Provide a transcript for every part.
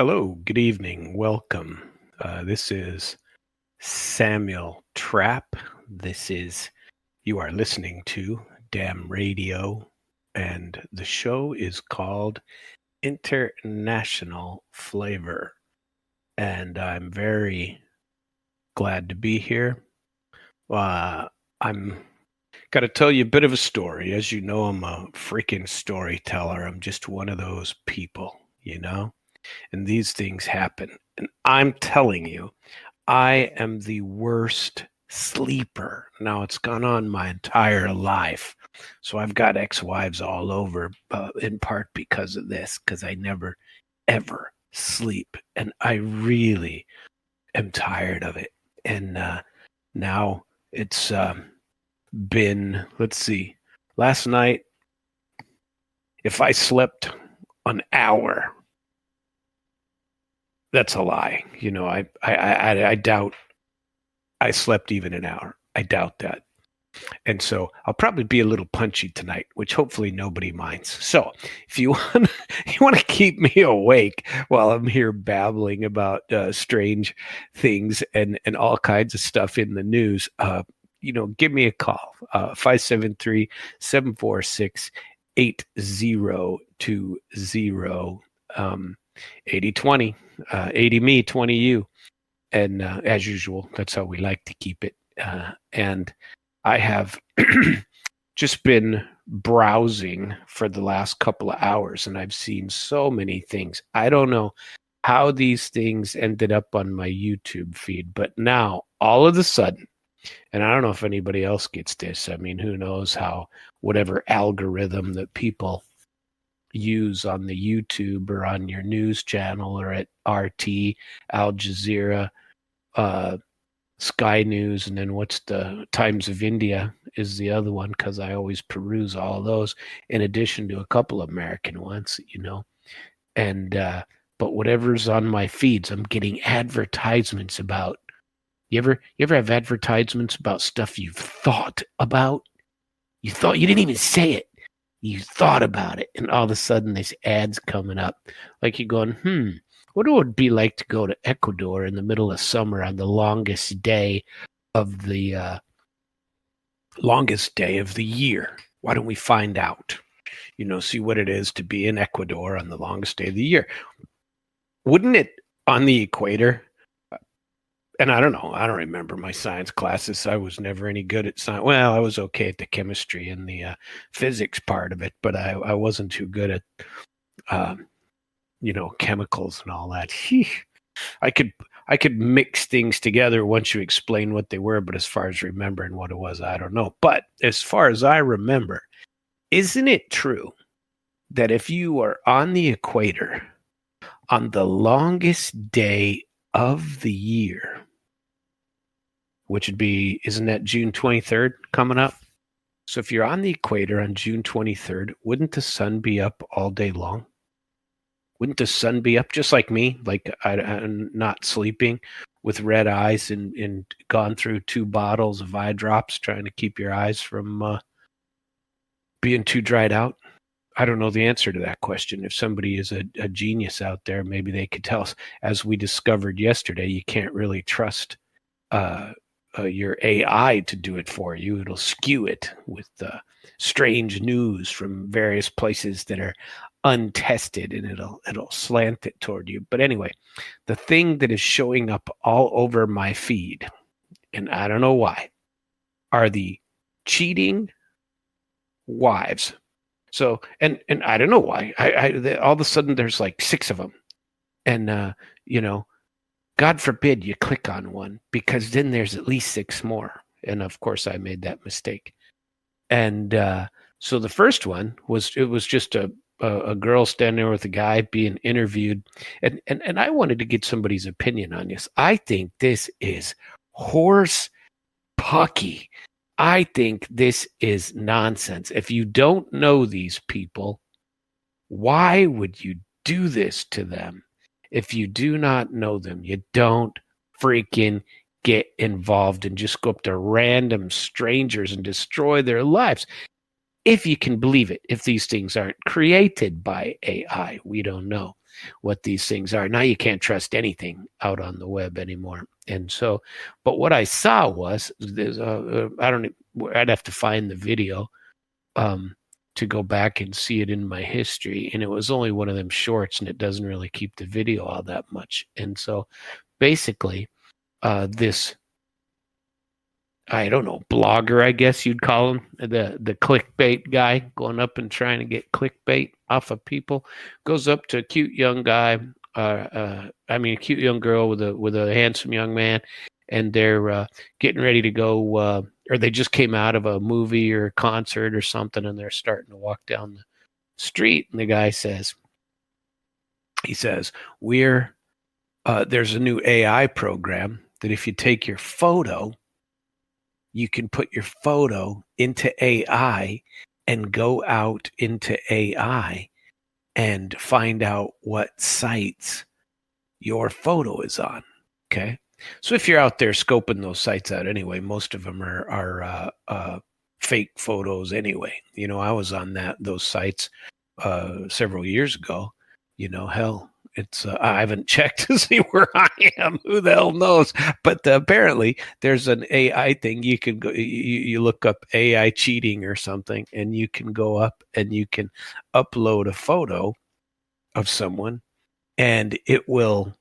Hello, good evening, welcome. This is Samuel Trapp. You are listening to Damn Radio, and the show is called International Flavor. And I'm very glad to be here. I'm got to tell you a bit of a story. As you know, I'm a freaking storyteller. I'm just one of those people. And these things happen. And I'm telling you, I am the worst sleeper. Now, it's gone on my entire life. So I've got ex-wives all over, in part because of this, because I never, ever sleep. And I really am tired of it. And now it's been, let's see, last night, if I slept an hour, that's a lie. I doubt I slept even an hour. I doubt that. And so I'll probably be a little punchy tonight, which hopefully nobody minds. So if you want to keep me awake while I'm here babbling about strange things and all kinds of stuff in the news, give me a call, 573-746-8020, 8020, 80 me, 20 you. And as usual, that's how we like to keep it. And I have just been browsing for the last couple of hours, and I've seen so many things. I don't know how these things ended up on my YouTube feed, but now all of a sudden, and I don't know if anybody else gets this. I mean, who knows how whatever algorithm that people use on the YouTube or on your news channel or at RT, Al Jazeera, Sky News, and then what's the Times of India is the other one, because I always peruse all of those in addition to a couple of American ones, and but whatever's on my feeds, I'm getting advertisements about. You ever have advertisements about stuff you've thought about? You didn't even say it. You thought about it, and all of a sudden there's ads coming up. Like you're going, what would it be like to go to Ecuador in the middle of summer on the longest day of the year? Why don't we find out? See what it is to be in Ecuador on the longest day of the year. Wouldn't it on the equator? And I don't know. I don't remember my science classes. I was never any good at science. Well, I was okay at the chemistry and the physics part of it, but I wasn't too good at, chemicals and all that. I could mix things together once you explain what they were, but as far as remembering what it was, I don't know. But as far as I remember, isn't it true that if you are on the equator on the longest day of the year, which would be, isn't that June 23rd coming up? So if you're on the equator on June 23rd, wouldn't the sun be up all day long? Wouldn't the sun be up just like me? Like I'm not sleeping with red eyes and gone through 2 bottles of eye drops trying to keep your eyes from being too dried out? I don't know the answer to that question. If somebody is a genius out there, maybe they could tell us. As we discovered yesterday, you can't really trust your AI to do it for you. It'll skew it with strange news from various places that are untested, and it'll slant it toward you. But anyway, the thing that is showing up all over my feed, and I don't know why, are the cheating wives. So, and I don't know why. All of a sudden there's like 6 of them, and God forbid you click on one, because then there's at least 6 more. And of course, I made that mistake. And so the first one was just a girl standing there with a guy being interviewed, and I wanted to get somebody's opinion on this. I think this is horse pucky. I think this is nonsense. If you don't know these people, why would you do this to them? If you do not know them, you don't freaking get involved and just go up to random strangers and destroy their lives. If you can believe it, if these things aren't created by AI, we don't know. what these things are. Now you can't trust anything out on the web anymore. And so, but what I saw was, I'd have to find the video to go back and see it in my history. And it was only one of them shorts, and it doesn't really keep the video all that much. And so basically, this, I don't know, blogger, I guess you'd call him, the clickbait guy, going up and trying to get clickbait off of people, goes up to a cute young guy, a cute young girl with a handsome young man, and they're getting ready to go, or they just came out of a movie or a concert or something, and they're starting to walk down the street, and the guy says, there's a new AI program that if you take your photo, you can put your photo into AI and go out into AI and find out what sites your photo is on. Okay. So if you're out there scoping those sites out anyway, most of them are fake photos anyway. I was on those sites several years ago. Hell, it's I haven't checked to see where I am. Who the hell knows? But apparently, there's an AI thing. You can go. You look up AI cheating or something, and you can go up and you can upload a photo of someone, and it will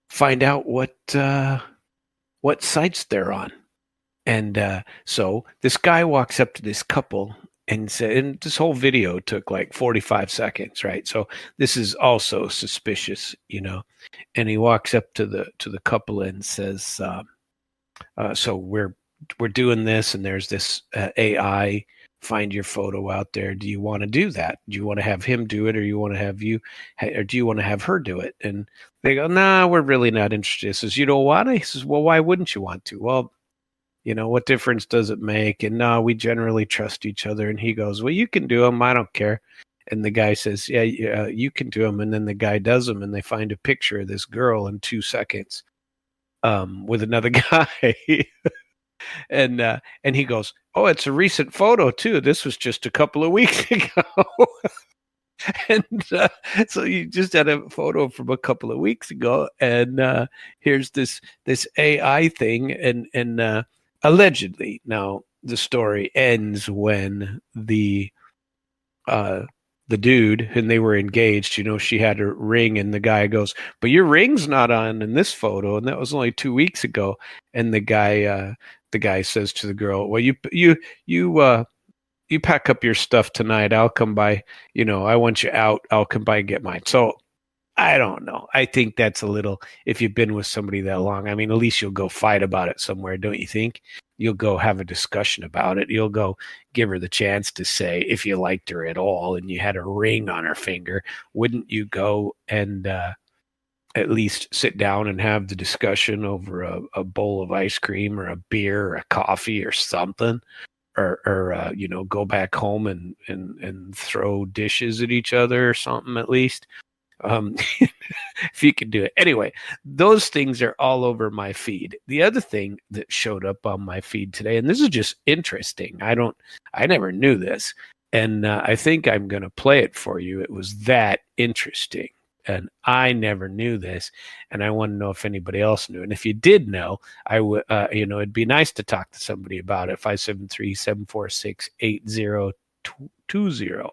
find out what sites they're on. And so this guy walks up to this couple and said, and this whole video took like 45 seconds, right? So this is also suspicious, And he walks up to the couple and says, "So we're doing this, and there's this AI find your photo out there. Do you want to do that? Do you want to have him do it, or you want to have or do you want to have her do it?" And they go, "Nah, we're really not interested." He says, "You don't want to?" He says, "Well, why wouldn't you want to?" "Well, what difference does it make? And no, we generally trust each other." And he goes, "Well, you can do them. I don't care." And the guy says, yeah, you can do them. And then the guy does them, and they find a picture of this girl in 2 seconds with another guy. And he goes, "Oh, it's a recent photo too. This was just a couple of weeks ago." And so you just had a photo from a couple of weeks ago, and here's this AI thing, and allegedly, now the story ends when the dude, and they were engaged, she had her ring, and the guy goes, "But your ring's not on in this photo, and that was only 2 weeks ago." And the guy says to the girl, "Well, you pack up your stuff tonight. I'll come by. I want you out. I'll come by and get mine." So I don't know. I think that's a little, if you've been with somebody that long, at least you'll go fight about it somewhere, don't you think? You'll go have a discussion about it. You'll go give her the chance to say, if you liked her at all and you had a ring on her finger, wouldn't you go and at least sit down and have the discussion over a bowl of ice cream or a beer or a coffee or something? Or go back home and throw dishes at each other or something at least. If you could do it. Anyway, those things are all over my feed. The other thing that showed up on my feed today, and this is just interesting. I never knew this, and I think I'm going to play it for you. It was that interesting, and I never knew this, and I want to know if anybody else knew. And if you did know, I would, it'd be nice to talk to somebody about it. 573-746-8020.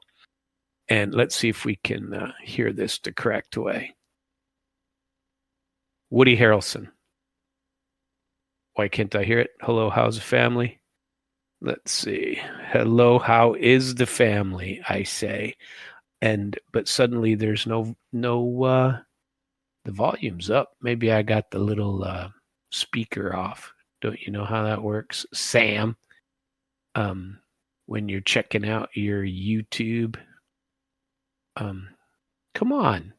And let's see if we can hear this the correct way. Woody Harrelson. Why can't I hear it? Hello, how's the family? Let's see. Hello, how is the family? I say. But suddenly there's no the volume's up. Maybe I got the little speaker off. Don't you know how that works, Sam? When you're checking out your YouTube. Come on,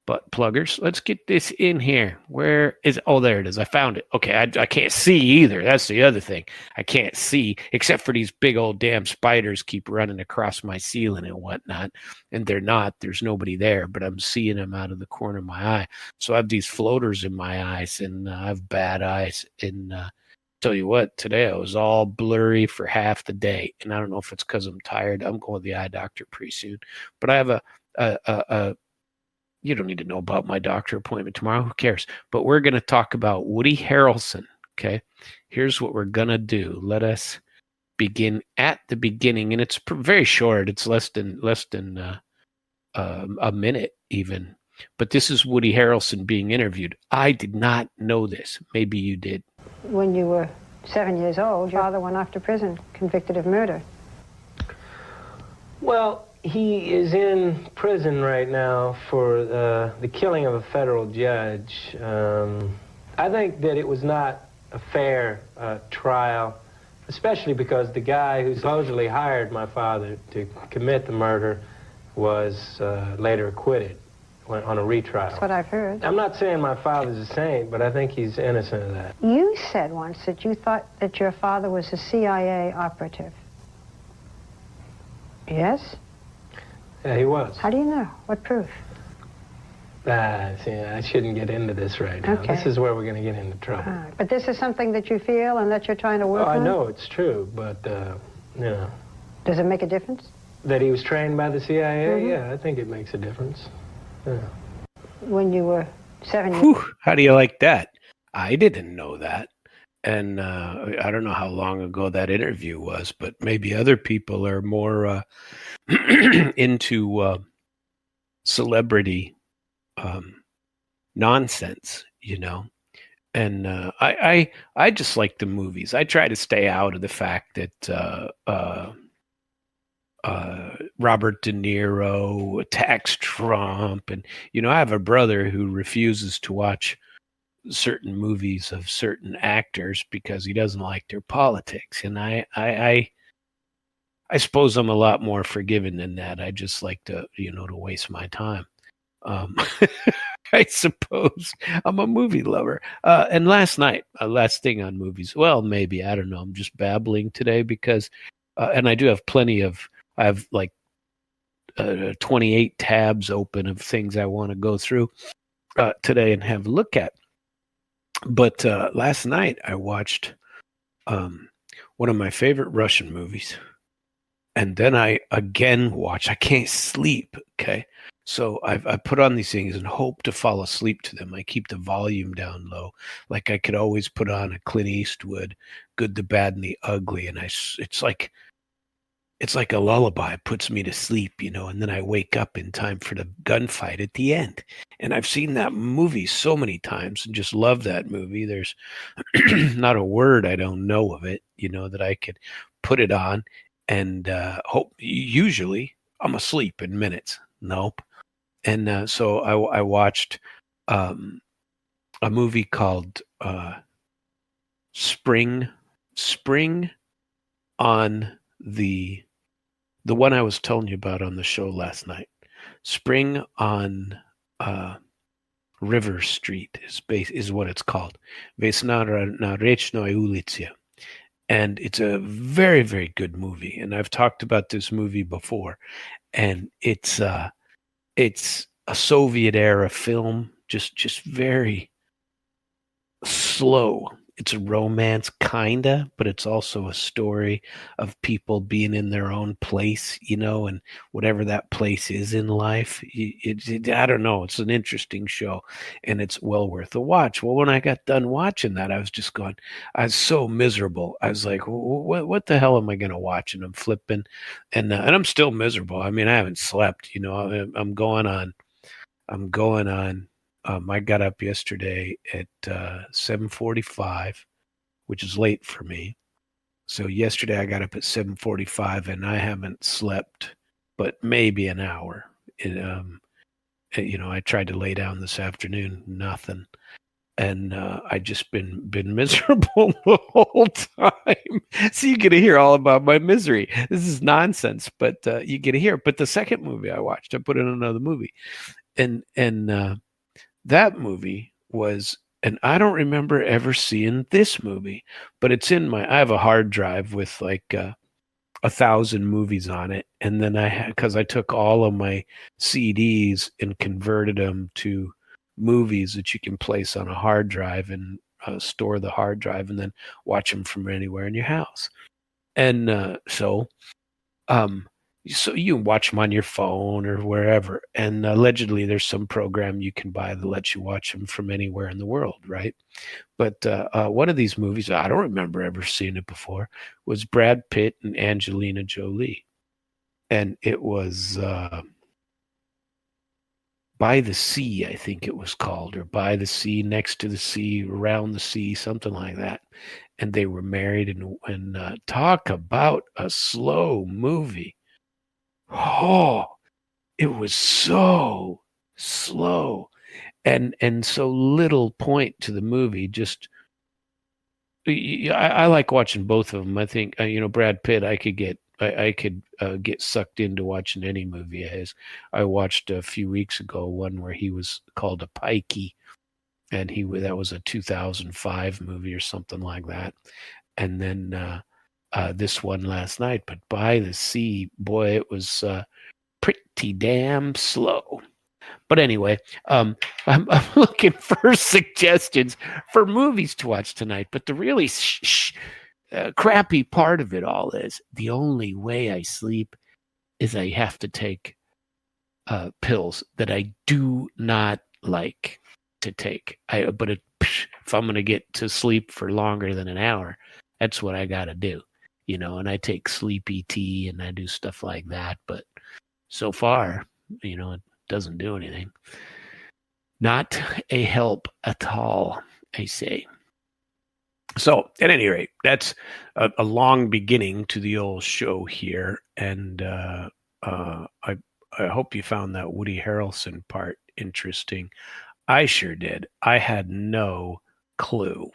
butt pluggers. Let's get this in here. Where is it? Oh, there it is. I found it. Okay, I can't see either. That's the other thing. I can't see, except for these big old damn spiders keep running across my ceiling and whatnot. And there's nobody there, but I'm seeing them out of the corner of my eye. So I have these floaters in my eyes, and I have bad eyes. And tell you what, today I was all blurry for half the day. And I don't know if it's because I'm tired. I'm going to the eye doctor pretty soon. But I have a You don't need to know about my doctor appointment tomorrow. Who cares? But we're going to talk about Woody Harrelson. Okay. Here's what we're going to do. Let us begin at the beginning. And it's very short. It's less than a minute even. But this is Woody Harrelson being interviewed. I did not know this. Maybe you did. When you were 7 years old, your father went off to prison, convicted of murder. Well, he is in prison right now for the killing of a federal judge. I think that it was not a fair trial, especially because the guy who supposedly hired my father to commit the murder was later acquitted on a retrial. That's what I've heard. I'm not saying my father's a saint, but I think he's innocent of that. You said once that you thought that your father was a CIA operative. Yes? Yeah, he was. How do you know? What proof? See, I shouldn't get into this right now. Okay. This is where we're going to get into trouble. Right. But this is something that you feel and that you're trying to work on? I know it's true, but, you know. Does it make a difference? That he was trained by the CIA? Mm-hmm. Yeah, I think it makes a difference. Yeah. When you were 7 years Whew, how do you like that? I didn't know that. And I don't know how long ago that interview was, but maybe other people are more into celebrity nonsense, you know. And I just like the movies. I try to stay out of the fact that Robert De Niro attacks Trump, and you know, I have a brother who refuses to watch certain movies of certain actors because he doesn't like their politics, and I suppose I'm a lot more forgiving than that. I just like to, you know, to waste my time. I suppose I'm a movie lover. And last night, last thing on movies. Well, maybe, I don't know. I'm just babbling today because, and I do have I have like 28 tabs open of things I want to go through today and have a look at. But last night I watched one of my favorite Russian movies. And then I again watch. I can't sleep, okay? So I put on these things and hope to fall asleep to them. I keep the volume down low. Like I could always put on a Clint Eastwood, Good, the Bad, and the Ugly. And it's like a lullaby. It puts me to sleep, you know, and then I wake up in time for the gunfight at the end. And I've seen that movie so many times and just love that movie. There's not a word I don't know of it, you know, that I could put it on and hope. Usually I'm asleep in minutes. Nope. And so I watched a movie called Spring on the one I was telling you about on the show last night. Spring on River Street is what it's called. Vesna na Rečnoj ulici. And it's a very, very good movie. And I've talked about this movie before. And it's a Soviet era film, just very slow. It's a romance, kinda, but it's also a story of people being in their own place, you know, and whatever that place is in life. I don't know. It's an interesting show, and it's well worth a watch. Well, when I got done watching that, I was just going, I was so miserable. I was like, what the hell am I going to watch? And I'm flipping, and I'm still miserable. I mean, I haven't slept, you know. I'm going on. I got up yesterday at 7:45, which is late for me. So yesterday I got up at 7:45, and I haven't slept but maybe an hour. You know, I tried to lay down this afternoon, nothing, and I just been miserable the whole time. So you get to hear all about my misery. This is nonsense, but you get to hear. But the second movie I watched, I put in another movie, and that movie was, and I don't remember ever seeing this movie, but it's in I have a hard drive with like 1,000 movies on it. And then because I took all of my CDs and converted them to movies that you can place on a hard drive and store the hard drive and then watch them from anywhere in your house. And so So you can watch them on your phone or wherever. And allegedly, there's some program you can buy that lets you watch them from anywhere in the world, right? But one of these movies, I don't remember ever seeing it before, was Brad Pitt and Angelina Jolie. And it was By the Sea, I think it was called, or By the Sea, Next to the Sea, Around the Sea, something like that. And they were married, and talk about a slow movie. Oh, it was so slow and so little point to the movie. Just I like watching both of them. I think Brad Pitt. I could get sucked into watching any movie. As I watched a few weeks ago one where he was called a pikey, and that was a 2005 movie or something like that. And then this one last night. But By the Sea, boy, it was pretty damn slow. But anyway, I'm looking for suggestions for movies to watch tonight. But the really crappy part of it all is the only way I sleep is I have to take pills that I do not like to take. But if I'm going to get to sleep for longer than an hour, that's what I got to do. And I take sleepy tea and I do stuff like that. But so far, it doesn't do anything. Not a help at all, I say. So, at any rate, that's a long beginning to the old show here, and I hope you found that Woody Harrelson part interesting. I sure did. I had no clue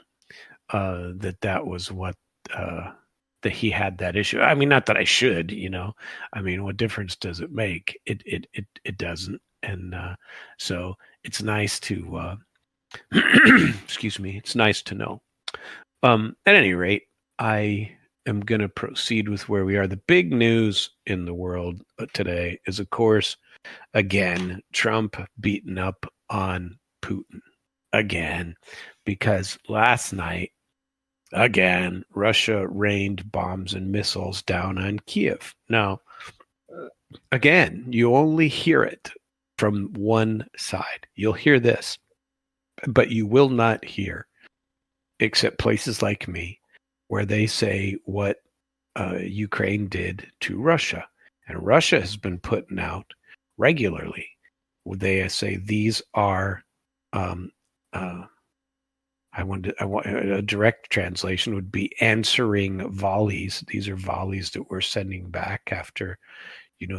that was what that he had that issue. I mean, not that I should, I mean, what difference does it make? It doesn't, and so it's nice to excuse me. It's nice to know. At any rate, I am going to proceed with where we are. The big news in the world today is, of course, again, Trump beating up on Putin again, because last night, again, Russia rained bombs and missiles down on Kiev. Now, again, you only hear it from one side. You'll hear this, but you will not hear, except places like me, where they say what Ukraine did to Russia. And Russia has been putting out regularly. They say these are, I want a direct translation would be answering volleys. These are volleys that we're sending back after,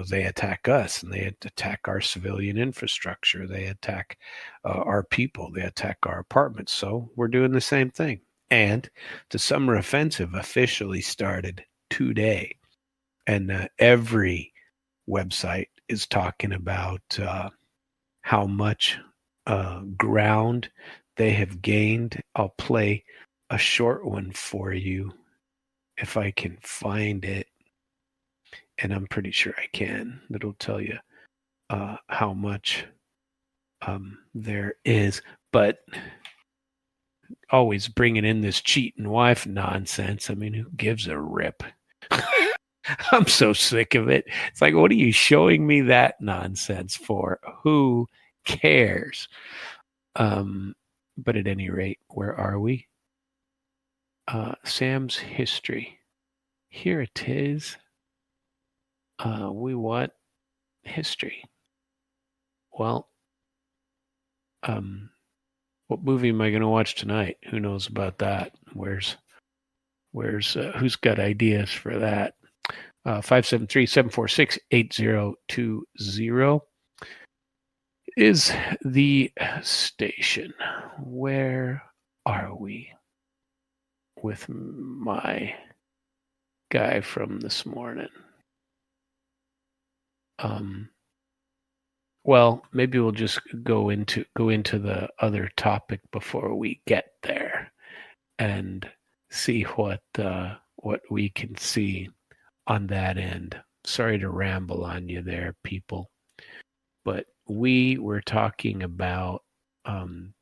they attack us, and they attack our civilian infrastructure. They attack our people. They attack our apartments. So we're doing the same thing. And the summer offensive officially started today. And every website is talking about how much ground they have gained. I'll play a short one for you if I can find it. And I'm pretty sure I can. That'll tell you how much there is. But always bringing in this cheating wife nonsense. I mean, who gives a rip? I'm so sick of it. It's like, what are you showing me that nonsense for? Who cares? But at any rate, where are we? Sam's history. Here it is. We want history. Well, what movie am I going to watch tonight? Who knows about that? Where's who's got ideas for that? 573-746-8020 is the station. Where are we with my guy from this morning? Well, maybe we'll just go into the other topic before we get there, and see what we can see on that end. Sorry to ramble on you there, people, but we were talking about one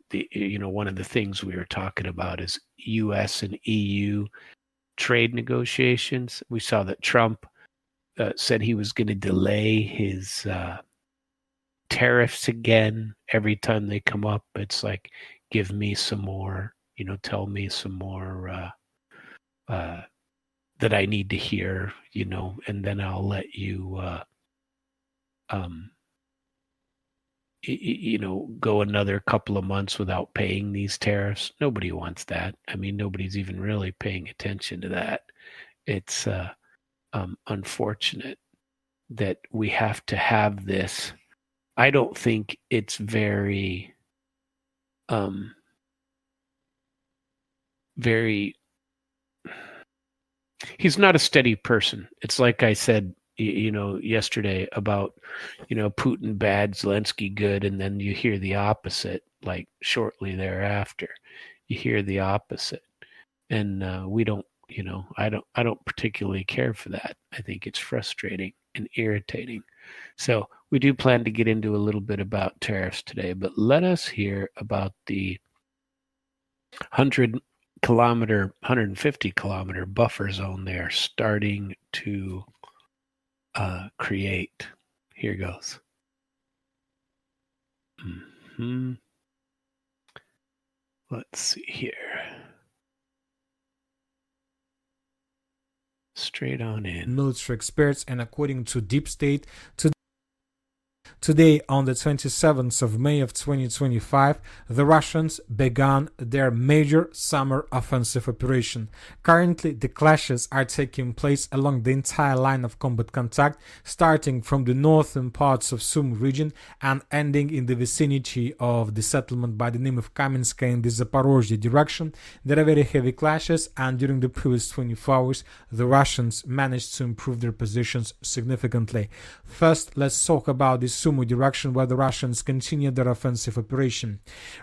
of the things we were talking about is U.S. and EU trade negotiations. We saw that Trump said he was going to delay his tariffs again every time they come up. It's like, give me some more, tell me some more that I need to hear, and then I'll let you, go another couple of months without paying these tariffs. Nobody wants that. I mean, nobody's even really paying attention to that. It's unfortunate that we have to have this. I don't think it's very he's not a steady person. It's like I said, yesterday about, Putin bad, Zelensky good, and then you hear the opposite, like shortly thereafter. You hear the opposite. And we don't, I don't particularly care for that. I think it's frustrating and irritating. So we do plan to get into a little bit about tariffs today, but let us hear about the 150-kilometer buffer zone they are starting to create. Here goes. Let's see here. Straight on in. Military experts, and according to Deep State, today, on the 27th of May of 2025, the Russians began their major summer offensive operation. Currently, the clashes are taking place along the entire line of combat contact, starting from the northern parts of Sumy region and ending in the vicinity of the settlement by the name of Kamenskaya in the Zaporozhye direction. There are very heavy clashes, and during the previous 24 hours, the Russians managed to improve their positions significantly. First, let's talk about the Sumy direction where the Russians continued their offensive operation.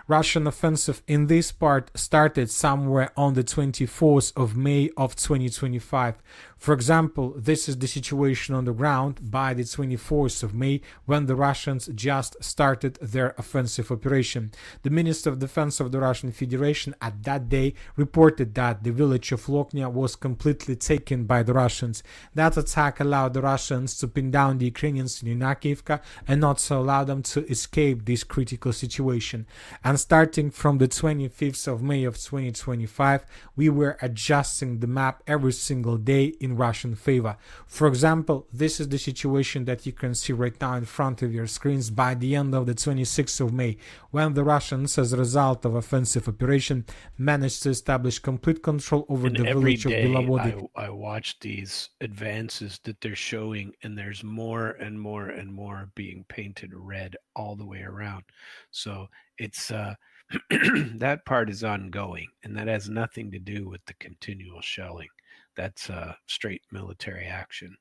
Russian offensive in this part started somewhere on the 24th of May of 2025. For example, this is the situation on the ground by the 24th of May when the Russians just started their offensive operation. The Minister of Defense of the Russian Federation at that day reported that the village of Loknya was completely taken by the Russians. That attack allowed the Russians to pin down the Ukrainians in Yunakivka and also allow them to escape this critical situation. And starting from the 25th of May of 2025, we were adjusting the map every single day in Russian favor. For example, this is the situation that you can see right now in front of your screens by the end of the 26th of May, when the Russians, as a result of offensive operation, managed to establish complete control over the village of Belovody. I watch these advances that they're showing, and there's more and more and more being painted red all the way around. So it's that part is ongoing, and that has nothing to do with the continual shelling. That's straight military action.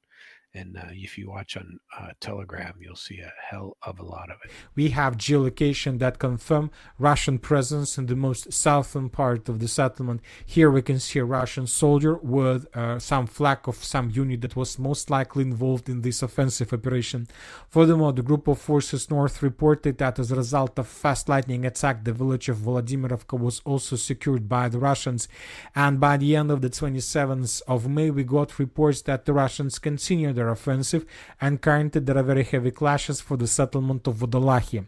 And if you watch on Telegram, you'll see a hell of a lot of it. We have geolocation that confirm Russian presence in the most southern part of the settlement. Here we can see a Russian soldier with some flag of some unit that was most likely involved in this offensive operation. Furthermore, the group of forces north reported that as a result of fast lightning attack, the village of Vladimirovka was also secured by the Russians. And by the end of the 27th of May, we got reports that the Russians continued their offensive, and currently there are very heavy clashes for the settlement of Vodolahie.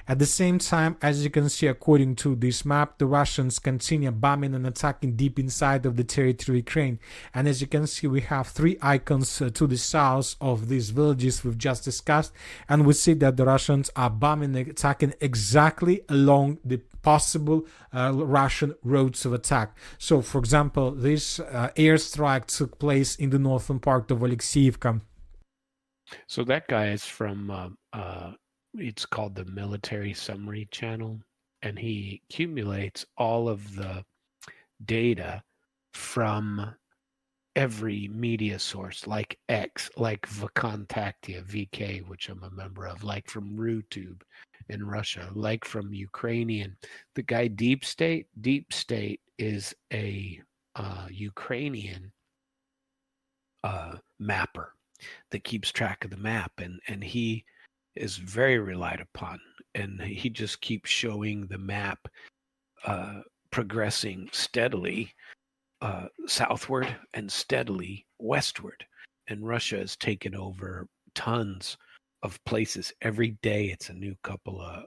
At the same time, as you can see according to this map, the Russians continue bombing and attacking deep inside of the territory of Ukraine. And as you can see, we have three icons to the south of these villages we've just discussed, and we see that the Russians are bombing and attacking exactly along the possible Russian roads of attack. So, for example, this airstrike took place in the northern part of Alexeyevka. So that guy is from, it's called the Military Summary Channel, and he accumulates all of the data from every media source, like X, like Vkontakte, VK, which I'm a member of, like from RuTube in Russia, like from Ukrainian. The guy Deep State is a Ukrainian mapper that keeps track of the map, and he is very relied upon, and he just keeps showing the map progressing steadily southward and steadily westward. and Russia has taken over tons of places. Every day, it's a new couple of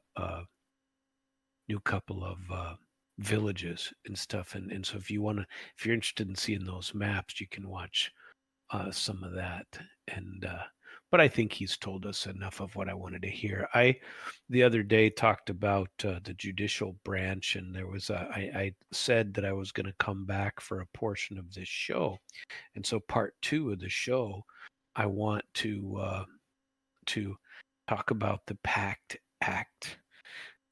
villages and stuff. And so if you're interested in seeing those maps, you can watch some of that. And but I think he's told us enough of what I wanted to hear. I the other day talked about the judicial branch, and there was I said that I was going to come back for a portion of this show, and so part 2 of the show, I want to talk about the PACT Act.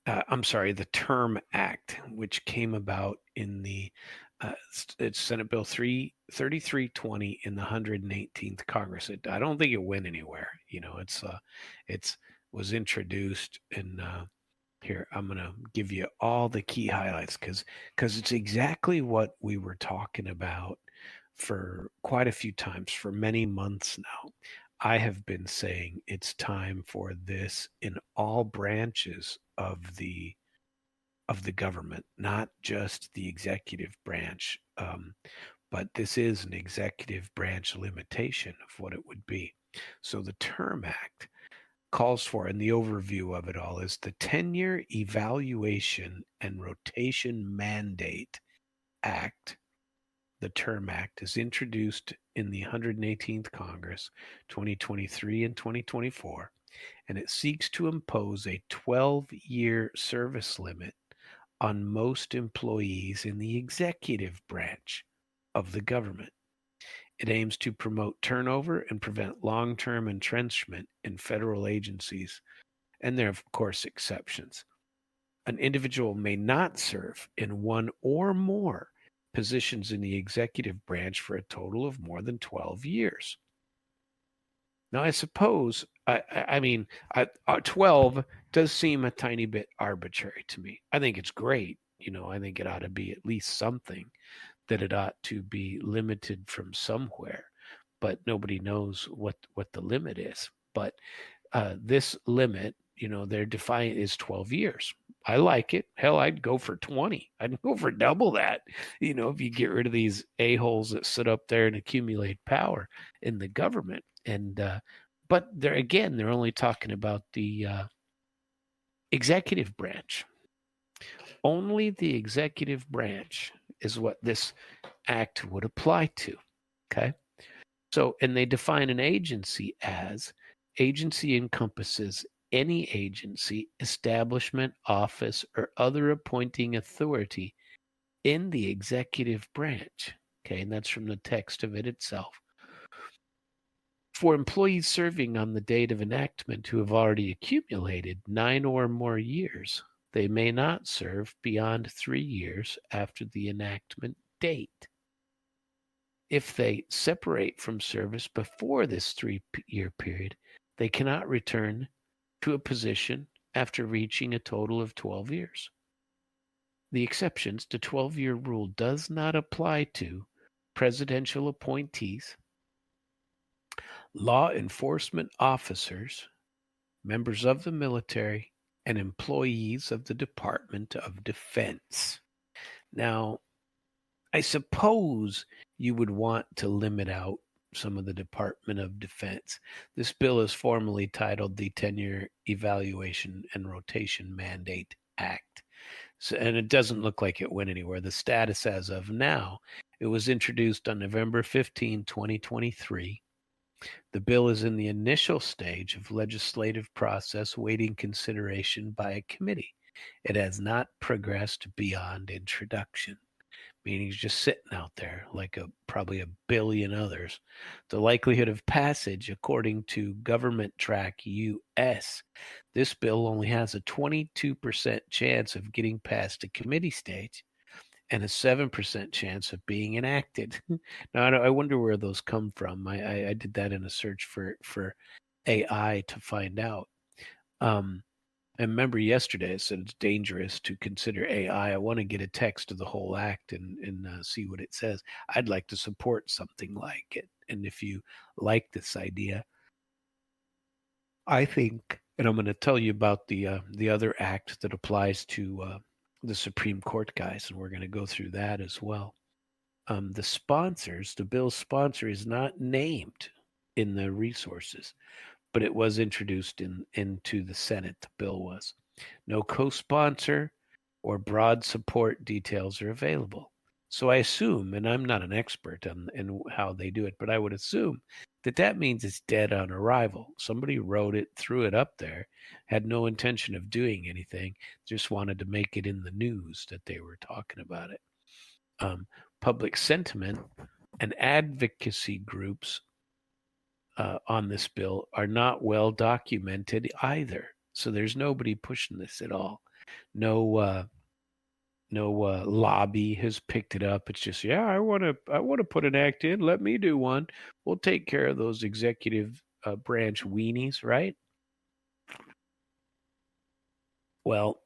I'm sorry, the Term Act, which came about in the it's Senate Bill 3320 in the 118th Congress. I don't think it went anywhere. It's was introduced in here. I'm gonna give you all the key highlights because it's exactly what we were talking about for quite a few times for many months now. I have been saying it's time for this in all branches of the government, not just the executive branch, but this is an executive branch limitation of what it would be. So the Term Act calls for, and the overview of it all is the Tenure Evaluation and Rotation Mandate Act. The Term Act is introduced in the 118th Congress, 2023 and 2024, and it seeks to impose a 12-year service limit on most employees in the executive branch of the government. It aims to promote turnover and prevent long-term entrenchment in federal agencies, and there are, of course, exceptions. An individual may not serve in one or more positions in the executive branch for a total of more than 12 years. Now, I suppose, I mean, 12 does seem a tiny bit arbitrary to me. I think it's great. I think it ought to be at least something, that it ought to be limited from somewhere, but nobody knows what the limit is. But this limit, they're defining is 12 years. I like it. Hell, I'd go for 20. I'd go for double that. If you get rid of these a-holes that sit up there and accumulate power in the government. And but they're only talking about the executive branch. Only the executive branch is what this act would apply to. Okay. So, and they define an agency as agency encompasses any agency, establishment, office, or other appointing authority in the executive branch. Okay, and that's from the text of it itself. For employees serving on the date of enactment who have already accumulated 9 or more years, they may not serve beyond 3 years after the enactment date. If they separate from service before this 3-year period, they cannot return to a position after reaching a total of 12 years. The exceptions to 12-year rule does not apply to presidential appointees, law enforcement officers, members of the military, and employees of the Department of Defense. Now, I suppose you would want to limit out some of the Department of Defense. This bill is formally titled the Tenure Evaluation and Rotation Mandate Act. So, and it doesn't look like it went anywhere. The status as of now, it was introduced on November 15, 2023. The bill is in the initial stage of legislative process, waiting consideration by a committee. It has not progressed beyond introduction, meaning it's just sitting out there like probably a billion others. The likelihood of passage, according to Government Track US, this bill only has a 22% chance of getting past the committee stage and a 7% chance of being enacted. Now, I wonder where those come from. I did that in a search for AI to find out. I remember yesterday I said it's dangerous to consider AI. I want to get a text of the whole act and see what it says. I'd like to support something like it. And if you like this idea, I think, and I'm going to tell you about the other act that applies to the Supreme Court guys, and we're going to go through that as well. The bill's sponsor is not named. in the resources, but it was introduced into the Senate. The bill was. No co-sponsor or broad support details are available. So I assume, and I'm not an expert in how they do it, but I would assume that means it's dead on arrival. Somebody wrote it, threw it up there, had no intention of doing anything, just wanted to make it in the news that they were talking about it. Public sentiment and advocacy groups on this bill are not well documented either. So there's nobody pushing this at all. No lobby has picked it up. It's just, yeah, I want to put an act in. Let me do one. We'll take care of those executive branch weenies, right? Well,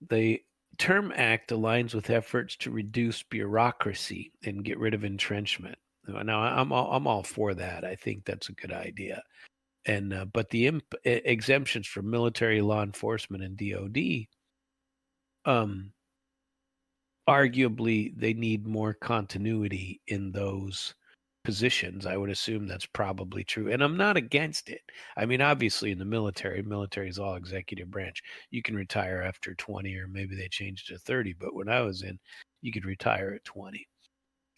the Term Act aligns with efforts to reduce bureaucracy and get rid of entrenchment. Now, I'm all for that. I think that's a good idea. And but the exemptions for military, law enforcement, and DoD, arguably, they need more continuity in those positions. I would assume that's probably true, and I'm not against it. I mean, obviously, in the military is all executive branch. You can retire after 20, or maybe they changed to 30. But when I was in, you could retire at 20.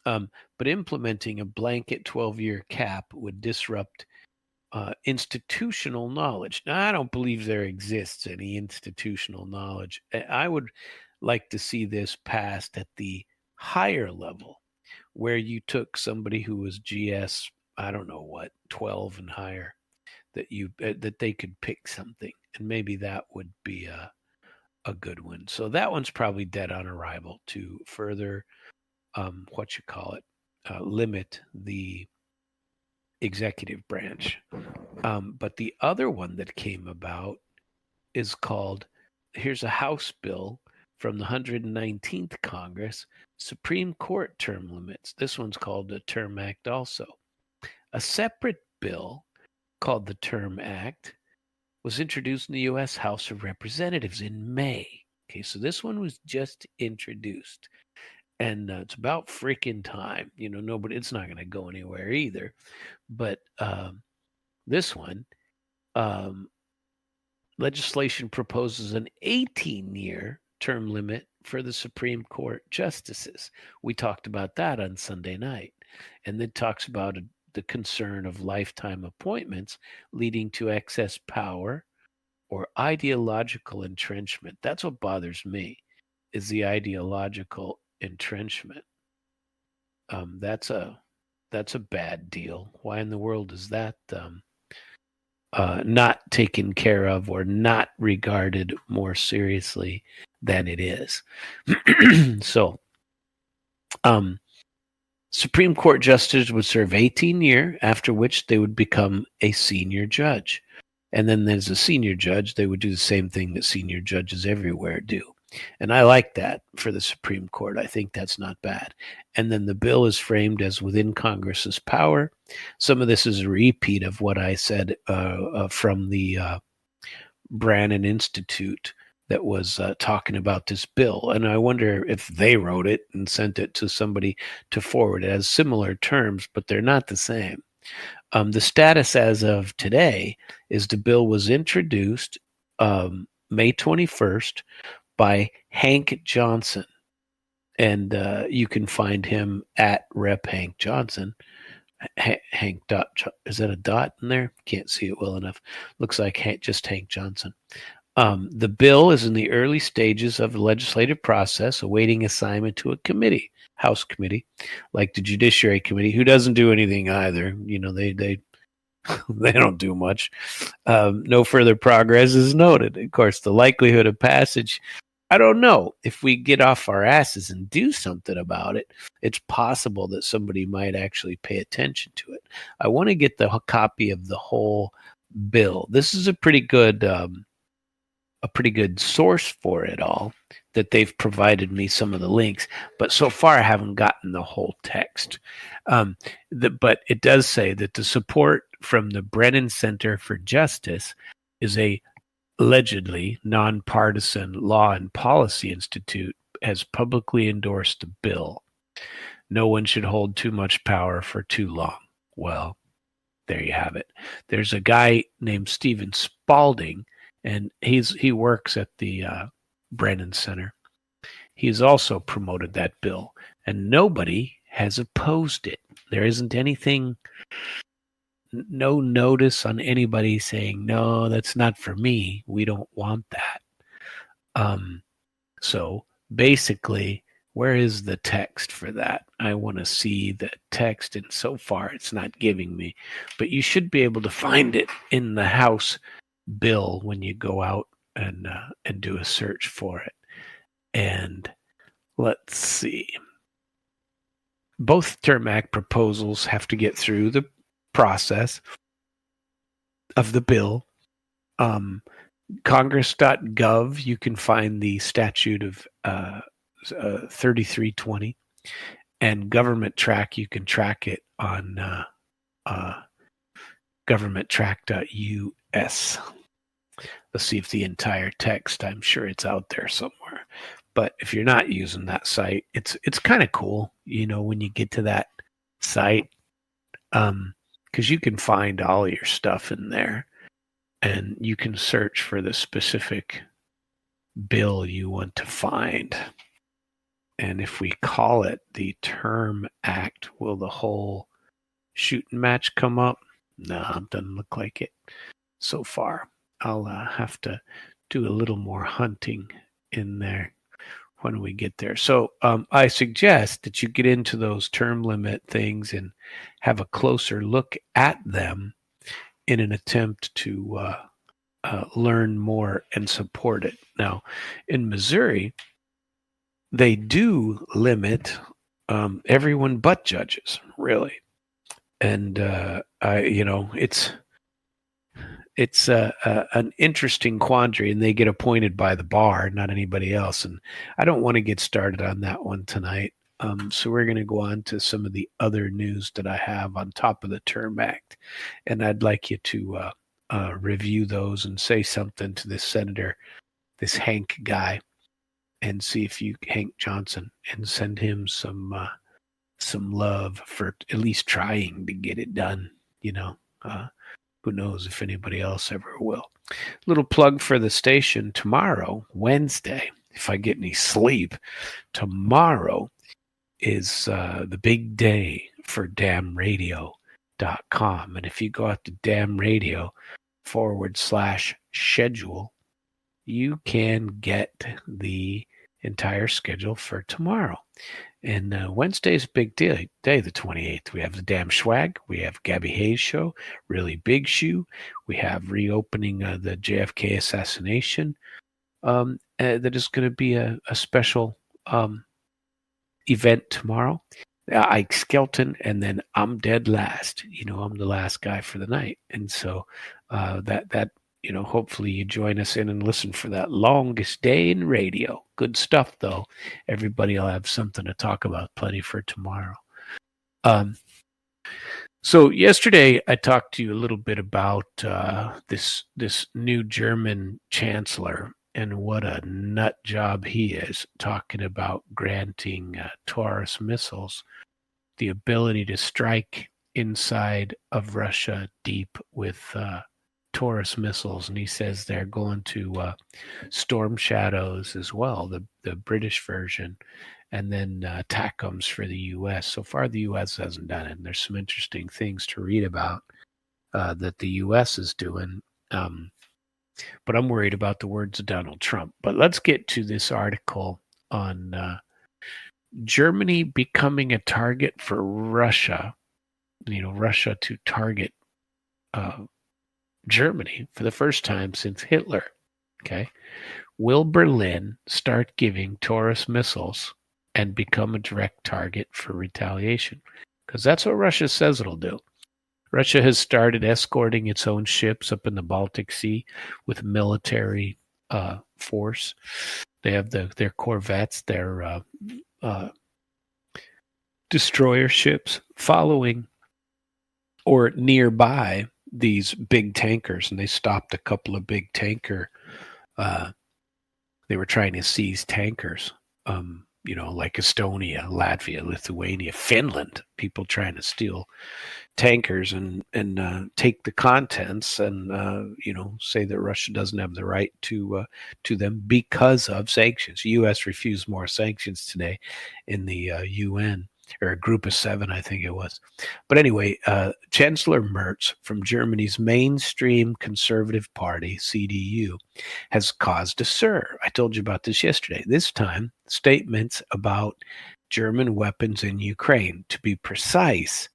But implementing a blanket 12-year cap would disrupt institutional knowledge. Now, I don't believe there exists any institutional knowledge. I would like to see this passed at the higher level, where you took somebody who was GS, I don't know what, 12 and higher, that they could pick something, and maybe that would be a good one. So that one's probably dead on arrival to further limit the executive branch. But the other one that came about is called, here's a House bill from the 119th Congress, Supreme Court term limits. This one's called the Term Act also. A separate bill called the Term Act was introduced in the U.S. House of Representatives in May. Okay, so this one was just introduced. And it's about freaking time. It's not going to go anywhere either. But this one, legislation proposes an 18-year term limit for the Supreme Court justices. We talked about that on Sunday night. And then talks about the concern of lifetime appointments leading to excess power or ideological entrenchment. That's what bothers me, is the ideological entrenchment. That's a bad deal. Why in the world is that not taken care of or not regarded more seriously than it is? So, Supreme Court justices would serve 18 years, after which they would become a senior judge. And then there's a senior judge. They would do the same thing that senior judges everywhere do. And I like that for the Supreme Court. I think that's not bad. And then the bill is framed as within Congress's power. Some of this is a repeat of what I said from the Brannon Institute that was talking about this bill. And I wonder if they wrote it and sent it to somebody to forward. It has similar terms, but they're not the same. The status as of today is the bill was introduced May 21st by Hank Johnson. And you can find him at Rep. Hank Johnson. Hank dot, is that a dot in there? Can't see it well enough. Looks like just Hank Johnson. The bill is in the early stages of the legislative process, awaiting assignment to a committee, House committee, like the Judiciary Committee, who doesn't do anything either. They they don't do much. No further progress is noted. Of course, the likelihood of passage, I don't know. If we get off our asses and do something about it, it's possible that somebody might actually pay attention to it. I want to get the copy of the whole bill. This is a pretty good source for it all, that they've provided me some of the links, but so far I haven't gotten the whole text. But it does say that the support from the Brennan Center for Justice is a allegedly nonpartisan law and policy institute, has publicly endorsed the bill. No one should hold too much power for too long. Well, there you have it. There's a guy named Stephen Spalding, and he works at the Brennan Center. He's also promoted that bill, and nobody has opposed it. There isn't anything, no notice on anybody saying, no, that's not for me. We don't want that. So basically, where is the text for that? I want to see the text, and so far it's not giving me. But you should be able to find it in the House bill when you go out and do a search for it. And let's see. Both Term Act proposals have to get through the process of the bill. Congress.gov, you can find the statute of 3320, and Government Track, you can track it on governmenttrack.us. Let's see if the entire text, I'm sure it's out there somewhere. But if you're not using that site, it's kind of cool, when you get to that site, because you can find all your stuff in there. And you can search for the specific bill you want to find. And if we call it the Term Act, will the whole shooting match come up? No, it doesn't look like it so far. I'll have to do a little more hunting in there when we get there. So I suggest that you get into those term limit things and have a closer look at them in an attempt to learn more and support it. Now, in Missouri, they do limit everyone but judges, really. And it's an interesting quandary, and they get appointed by the bar, not anybody else. And I don't want to get started on that one tonight. So we're going to go on to some of the other news that I have on top of the Term Act. And I'd like you to review those and say something to this senator, this Hank guy, and see if you, Hank Johnson, and send him some love for at least trying to get it done. Who knows if anybody else ever will. Little plug for the station tomorrow, Wednesday, if I get any sleep. Tomorrow is the big day for damradio.com. And if you go out to damradio.com/schedule, you can get the entire schedule for tomorrow. And Wednesday's a big day, the 28th. We have the Damn Schwag. We have Gabby Hayes Show, Really Big Shoe. We have reopening the JFK assassination. That is going to be a special event tomorrow. Ike Skelton, and then I'm dead last. I'm the last guy for the night. And so that hopefully you join us in and listen for that longest day in radio. Good stuff, though. Everybody will have something to talk about, plenty for tomorrow. So yesterday I talked to you a little bit about this new German chancellor and what a nut job he is, talking about granting Taurus missiles the ability to strike inside of Russia deep with Taurus missiles. And he says they're going to Storm Shadows as well, the British version, and then TACMs for the U.S. So far, the U.S. hasn't done it. And there's some interesting things to read about that the U.S. is doing. But I'm worried about the words of Donald Trump. But let's get to this article on Germany becoming a target for Russia. Russia to target Germany for the first time since Hitler. Okay. Will Berlin start giving Taurus missiles and become a direct target for retaliation? Because that's what Russia says it'll do. Russia has started escorting its own ships up in the Baltic Sea with military force. They have their corvettes, their destroyer ships following or nearby these big tankers, and they stopped a couple of big tanker. They were trying to seize tankers like Estonia, Latvia, Lithuania, Finland, people trying to steal tankers and take the contents and say that Russia doesn't have the right to them because of sanctions. The U.S. refused more sanctions today in the UN, or a group of 7, I think it was. But anyway, Chancellor Merz from Germany's mainstream conservative party, CDU, has caused a stir. I told you about this yesterday. This time, statements about German weapons in Ukraine. To be precise,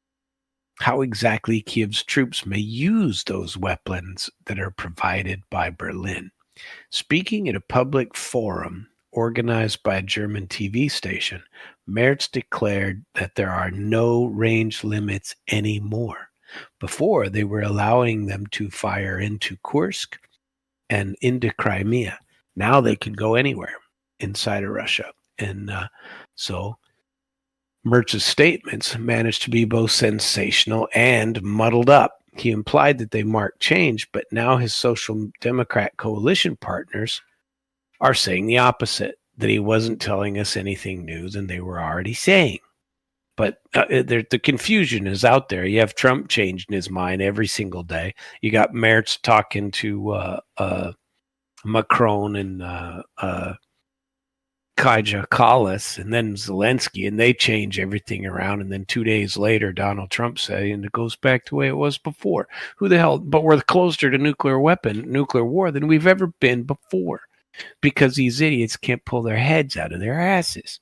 how exactly Kiev's troops may use those weapons that are provided by Berlin. Speaking at a public forum organized by a German TV station, Merz declared that there are no range limits anymore. Before, they were allowing them to fire into Kursk and into Crimea. Now they can go anywhere inside of Russia. And so Merz's statements managed to be both sensational and muddled up. He implied that they marked change, but now his Social Democrat coalition partners are saying the opposite, that he wasn't telling us anything new than they were already saying. But the confusion is out there. You have Trump changing his mind every single day. You got Merz talking to Macron and Kaja Kallas, and then Zelensky, and they change everything around. And then 2 days later, Donald Trump saying it goes back to the way it was before. Who the hell? But we're closer to nuclear war than we've ever been before, because these idiots can't pull their heads out of their asses.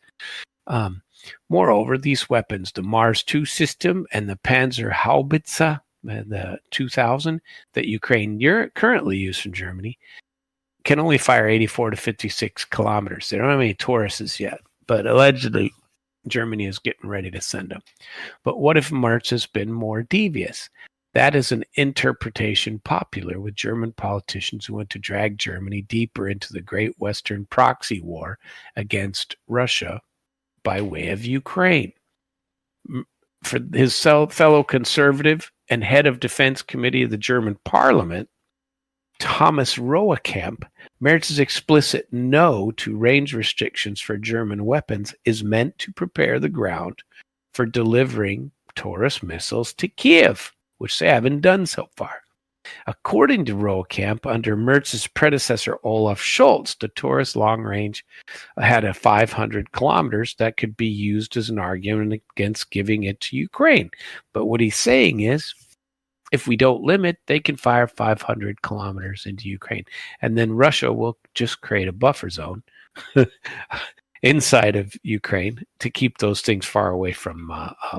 Moreover, these weapons, the Mars 2 system and the Panzer Haubitze, the 2000 that Ukraine currently uses from Germany, can only fire 84 to 56 kilometers. They don't have any Tauruses yet, but allegedly Germany is getting ready to send them. But what if Merz has been more devious? That is an interpretation popular with German politicians who want to drag Germany deeper into the Great Western Proxy War against Russia by way of Ukraine. For his fellow conservative and head of Defense Committee of the German Parliament, Thomas Roekamp, Merz's explicit no to range restrictions for German weapons is meant to prepare the ground for delivering Taurus missiles to Kiev, which they haven't done so far. According to Roekamp, under Merz's predecessor Olaf Scholz, the Taurus long range had a 500 kilometers that could be used as an argument against giving it to Ukraine. But what he's saying is, if we don't limit, they can fire 500 kilometers into Ukraine. And then Russia will just create a buffer zone inside of Ukraine to keep those things far away from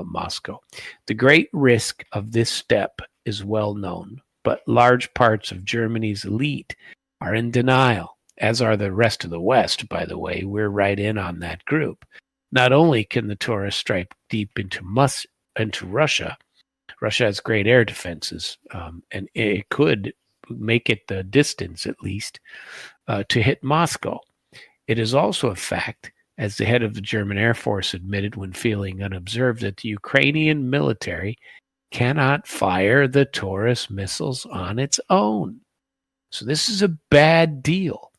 Moscow. The great risk of this step is well known, but large parts of Germany's elite are in denial, as are the rest of the West, by the way. We're right in on that group. Not only can the Taurus strike deep into Russia, Russia has great air defenses, and it could make it the distance, at least, to hit Moscow. It is also a fact, as the head of the German Air Force admitted when feeling unobserved, that the Ukrainian military cannot fire the Taurus missiles on its own. So this is a bad deal.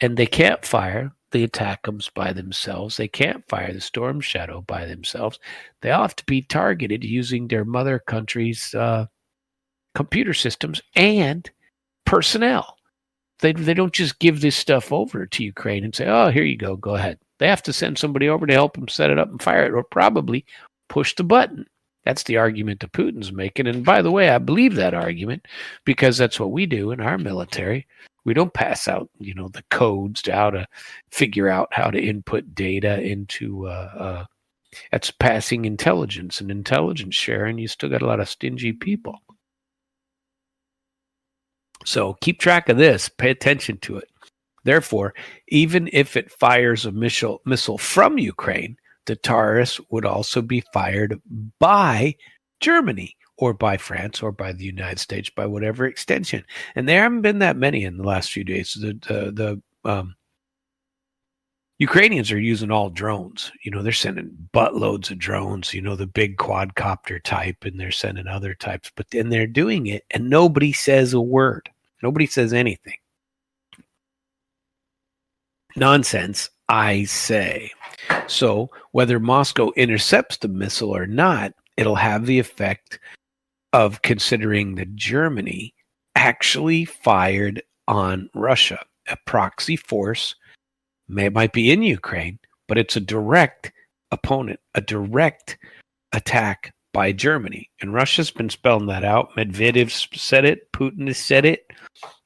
And they can't fire the ATACMS by themselves. They can't fire the Storm Shadow by themselves. They all have to be targeted using their mother country's computer systems and personnel. They don't just give this stuff over to Ukraine and say, oh, here you go ahead. They have to send somebody over to help them set it up and fire it, or probably push the button. That's the argument that Putin's making. And by the way, I believe that argument, because that's what we do in our military. We don't pass out, the codes to how to figure out how to input data into, that's passing intelligence and intelligence sharing. You still got a lot of stingy people. So keep track of this. Pay attention to it. Therefore, even if it fires a missile from Ukraine, the Taurus would also be fired by Germany or by France or by the United States, by whatever extension. And there haven't been that many in the last few days. The Ukrainians are using all drones. They're sending buttloads of drones, the big quadcopter type, and they're sending other types. But then they're doing it, and nobody says a word. Nobody says anything. Nonsense, I say. So whether Moscow intercepts the missile or not, it'll have the effect of considering that Germany actually fired on Russia. A proxy force might be in Ukraine, but it's a direct opponent, a direct attack by Germany. And Russia's been spelling that out. Medvedev's said it. Putin has said it.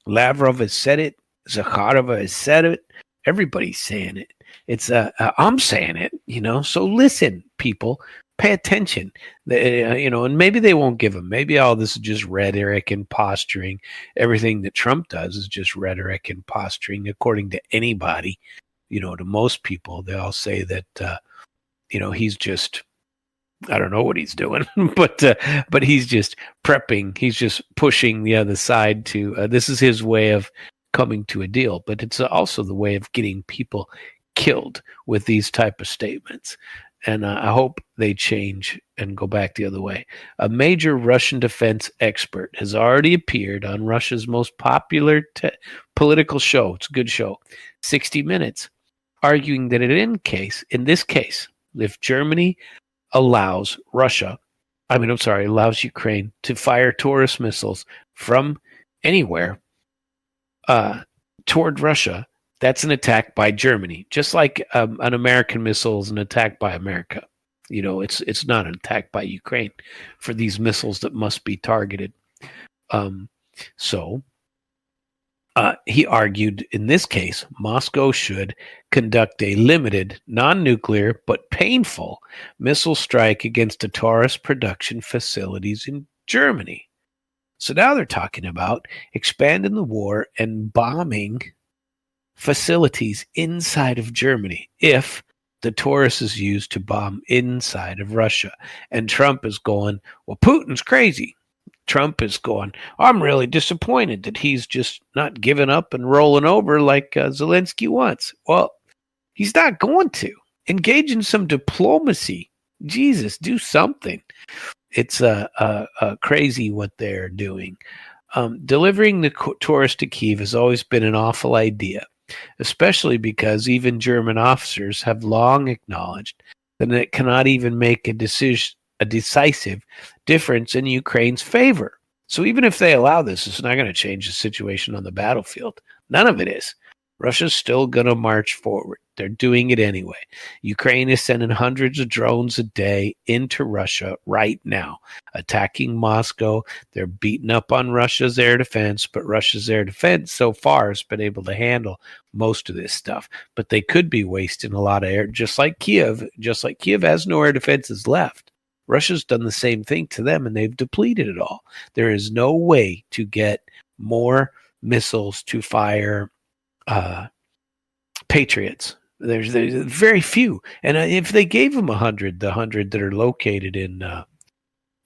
Lavrov has said it. Zakharova has said it. Everybody's saying it. It's I'm saying it, So listen, people, pay attention. And maybe they won't give them. Maybe all this is just rhetoric and posturing. Everything that Trump does is just rhetoric and posturing, according to anybody. To most people, they all say that he's just, I don't know what he's doing, but he's just prepping. He's just pushing the other side to. This is his way of coming to a deal, but it's also the way of getting people killed with these type of statements. And I hope they change and go back the other way. A major Russian defense expert has already appeared on Russia's most popular political show. It's a good show, 60 Minutes, arguing that in this case, if Germany allows Ukraine to fire Taurus missiles from anywhere toward Russia, that's an attack by Germany, just like an American missile is an attack by America. It's not an attack by Ukraine for these missiles that must be targeted. He argued in this case, Moscow should conduct a limited, non-nuclear, but painful missile strike against the Taurus production facilities in Germany. So now they're talking about expanding the war and bombing facilities inside of Germany if the Taurus is used to bomb inside of Russia. And Trump is going, well, Putin's crazy. Trump is going, I'm really disappointed that he's just not giving up and rolling over like Zelensky wants. Well, he's not going to. Engage in some diplomacy. Jesus, do something. It's crazy what they're doing. Delivering the Taurus to Kyiv has always been an awful idea, especially because even German officers have long acknowledged that it cannot even make a decisive difference in Ukraine's favor. So even if they allow this, it's not going to change the situation on the battlefield. None of it is. Russia's still going to march forward. They're doing it anyway. Ukraine is sending hundreds of drones a day into Russia right now, attacking Moscow. They're beating up on Russia's air defense, but Russia's air defense so far has been able to handle most of this stuff. But they could be wasting a lot of air, just like Kiev. Just like Kiev has no air defenses left. Russia's done the same thing to them, and they've depleted it all. There is no way to get more missiles to fire Patriots. There's very few. And if they gave them 100, the 100 that are located in,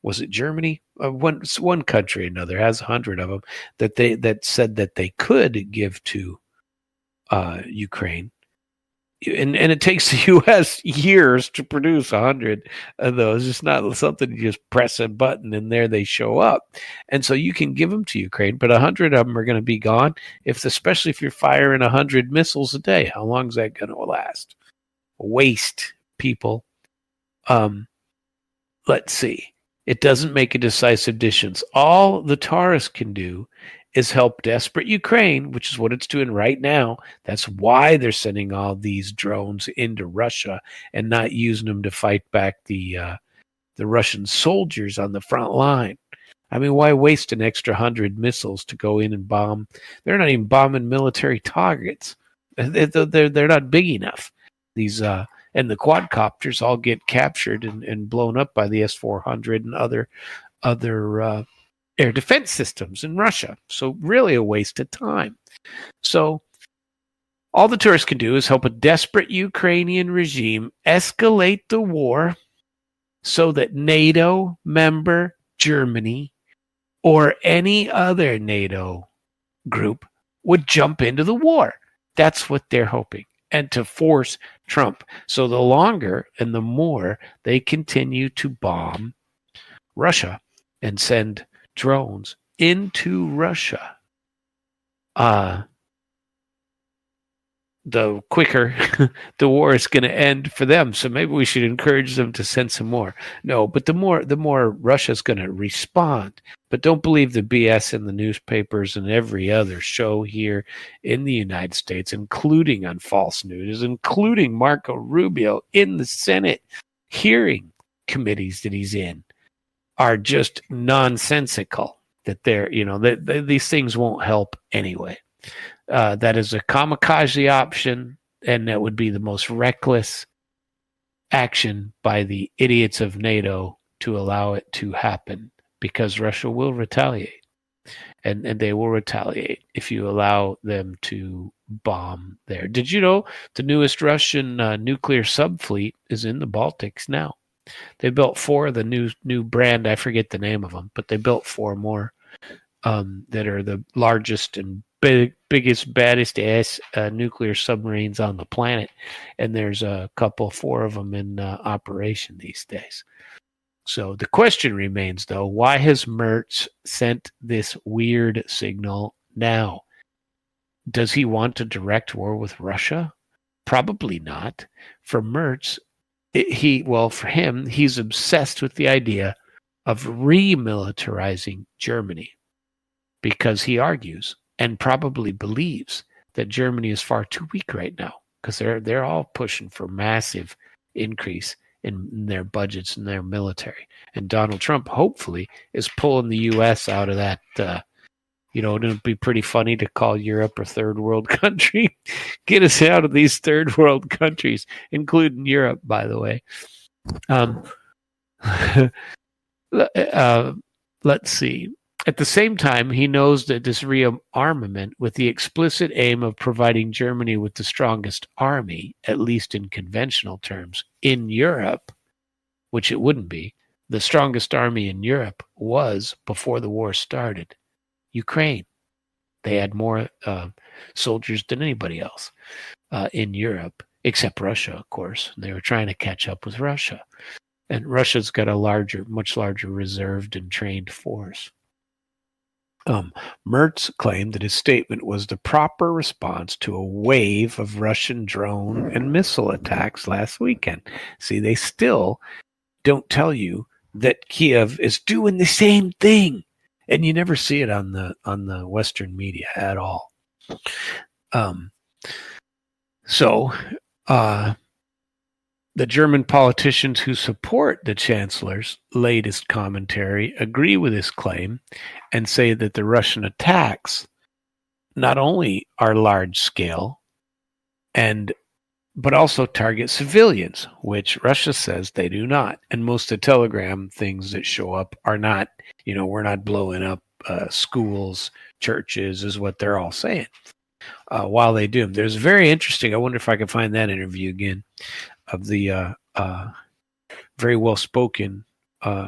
was it Germany? One country or another has 100 of them that said that they could give to Ukraine. And it takes the U.S. years to produce 100 of those. It's not something you just press a button and there they show up. And so you can give them to Ukraine, but 100 of them are going to be gone. Especially if you're firing 100 missiles a day, how long is that going to last? Waste, people. Let's see. It doesn't make a decisive difference. All the Taurus can do is help desperate Ukraine, which is what it's doing right now. That's why they're sending all these drones into Russia and not using them to fight back the Russian soldiers on the front line. I mean, why waste an extra 100 missiles to go in and bomb? They're not even bombing military targets. They're not big enough. These and the quadcopters all get captured and blown up by the S-400 and other air defense systems in Russia. So really a waste of time. So all the tourists can do is help a desperate Ukrainian regime escalate the war so that NATO member Germany or any other NATO group would jump into the war. That's what they're hoping. And to force Trump. So the longer and the more they continue to bomb Russia and send drones into Russia, the quicker the war is going to end for them. So maybe we should encourage them to send some more. No, but the more Russia's going to respond. But don't believe the BS in the newspapers and every other show here in the United States, including on False News, including Marco Rubio in the Senate hearing committees that he's in, are just nonsensical. That they're, these things won't help anyway. That is a kamikaze option, and that would be the most reckless action by the idiots of NATO to allow it to happen, because Russia will retaliate, and they will retaliate if you allow them to bomb there. Did you know the newest Russian nuclear subfleet is in the Baltics now? They built 4 of the new brand. I forget the name of them, but they built 4 more that are the largest and biggest, baddest ass nuclear submarines on the planet. And there's a couple, 4 of them in operation these days. So the question remains, though, why has Merz sent this weird signal now? Does he want a direct war with Russia? Probably not. For Merz, for him, he's obsessed with the idea of remilitarizing Germany, because he argues and probably believes that Germany is far too weak right now, because they're all pushing for massive increase in their budgets and their military. And Donald Trump, hopefully, is pulling the U.S. out of that. It'd be pretty funny to call Europe a third world country. Get us out of these third world countries, including Europe, by the way. Let's see. At the same time, he knows that this rearmament, with the explicit aim of providing Germany with the strongest army, at least in conventional terms, in Europe, which it wouldn't be, the strongest army in Europe was, before the war started, Ukraine. They had more soldiers than anybody else in Europe, except Russia, of course. They were trying to catch up with Russia. And Russia's got a much larger reserved and trained force. Merz claimed that his statement was the proper response to a wave of Russian drone and missile attacks last weekend. See, they still don't tell you that Kiev is doing the same thing, and you never see it on the Western media at all. The German politicians who support the chancellor's latest commentary agree with his claim and say that the Russian attacks not only are large scale but also target civilians, which Russia says they do not. And most of the telegram things that show up are not, we're not blowing up schools, churches, is what they're all saying. While they do. There's very interesting, I wonder if I can find that interview again, of the very well-spoken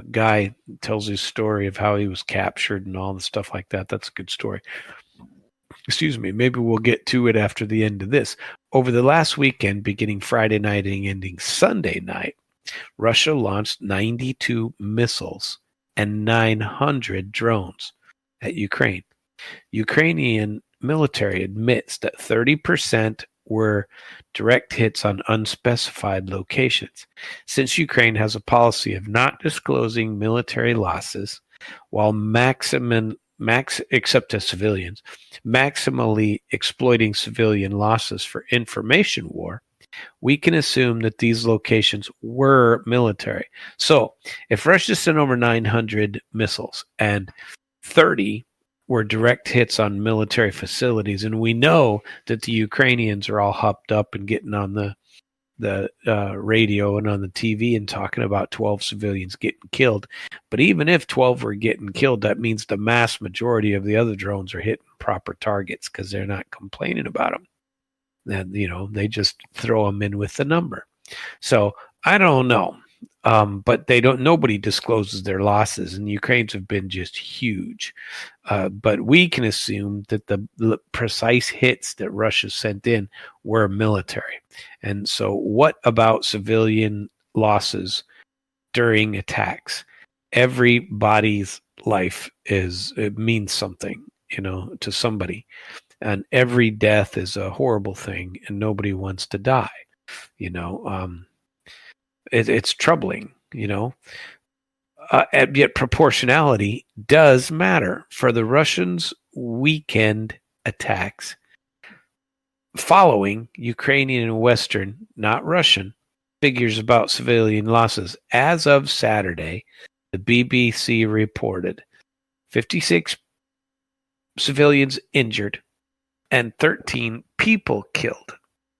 guy tells his story of how he was captured and all the stuff like that. That's a good story. Excuse me. Maybe we'll get to it after the end of this. Over the last weekend, beginning Friday night and ending Sunday night, Russia launched 92 missiles and 900 drones at Ukraine. Ukrainian military admits that 30% were direct hits on unspecified locations. Since Ukraine has a policy of not disclosing military losses, while except to civilians, maximally exploiting civilian losses for information war, we can assume that these locations were military. So if Russia sent over 900 missiles and 30 were direct hits on military facilities, and we know that the Ukrainians are all hopped up and getting on the radio and on the TV and talking about 12 civilians getting killed. But even if 12 were getting killed, that means the mass majority of the other drones are hitting proper targets, because they're not complaining about them. Then, they just throw them in with the number. So I don't know. But nobody discloses their losses, and Ukraine's have been just huge. But we can assume that the precise hits that Russia sent in were military. And so what about civilian losses during attacks? Everybody's life it means something, to somebody. And every death is a horrible thing, and nobody wants to die. It's troubling. And yet proportionality does matter. For the Russians' weekend attacks following Ukrainian and Western, not Russian, figures about civilian losses. As of Saturday, the BBC reported 56 civilians injured and 13 people killed.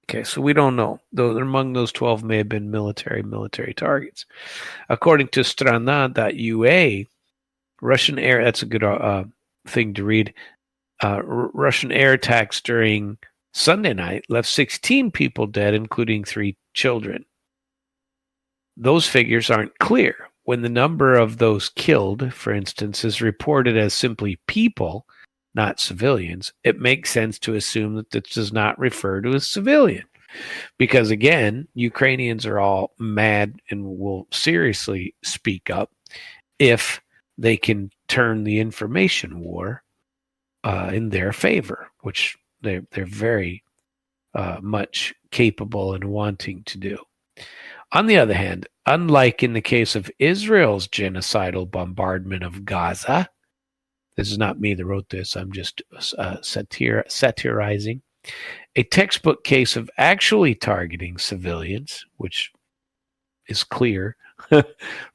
Okay, so we don't know. Though among those 12 may have been military targets. According to strana.ua, Russian air, that's a good thing to read. Russian air attacks during Sunday night left 16 people dead, including 3 children. Those figures aren't clear. When the number of those killed, for instance, is reported as simply people, not civilians, it makes sense to assume that this does not refer to a civilian. Because again, Ukrainians are all mad and will seriously speak up if they can turn the information war in their favor, which they're very much capable and wanting to do. On the other hand, unlike in the case of Israel's genocidal bombardment of Gaza, this is not me that wrote this, I'm just satirizing, a textbook case of actually targeting civilians, which is clear, at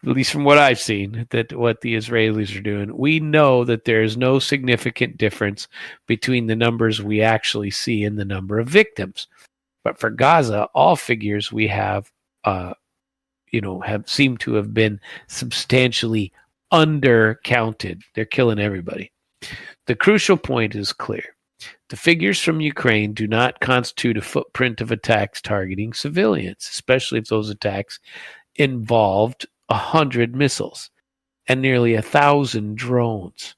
least from what I've seen, that what the Israelis are doing, we know that there is no significant difference between the numbers we actually see and the number of victims. But for Gaza, all figures we have seemed to have been substantially undercounted. They're killing everybody. The crucial point is clear. The figures from Ukraine do not constitute a footprint of attacks targeting civilians, especially if those attacks involved 100 missiles and nearly 1,000 drones,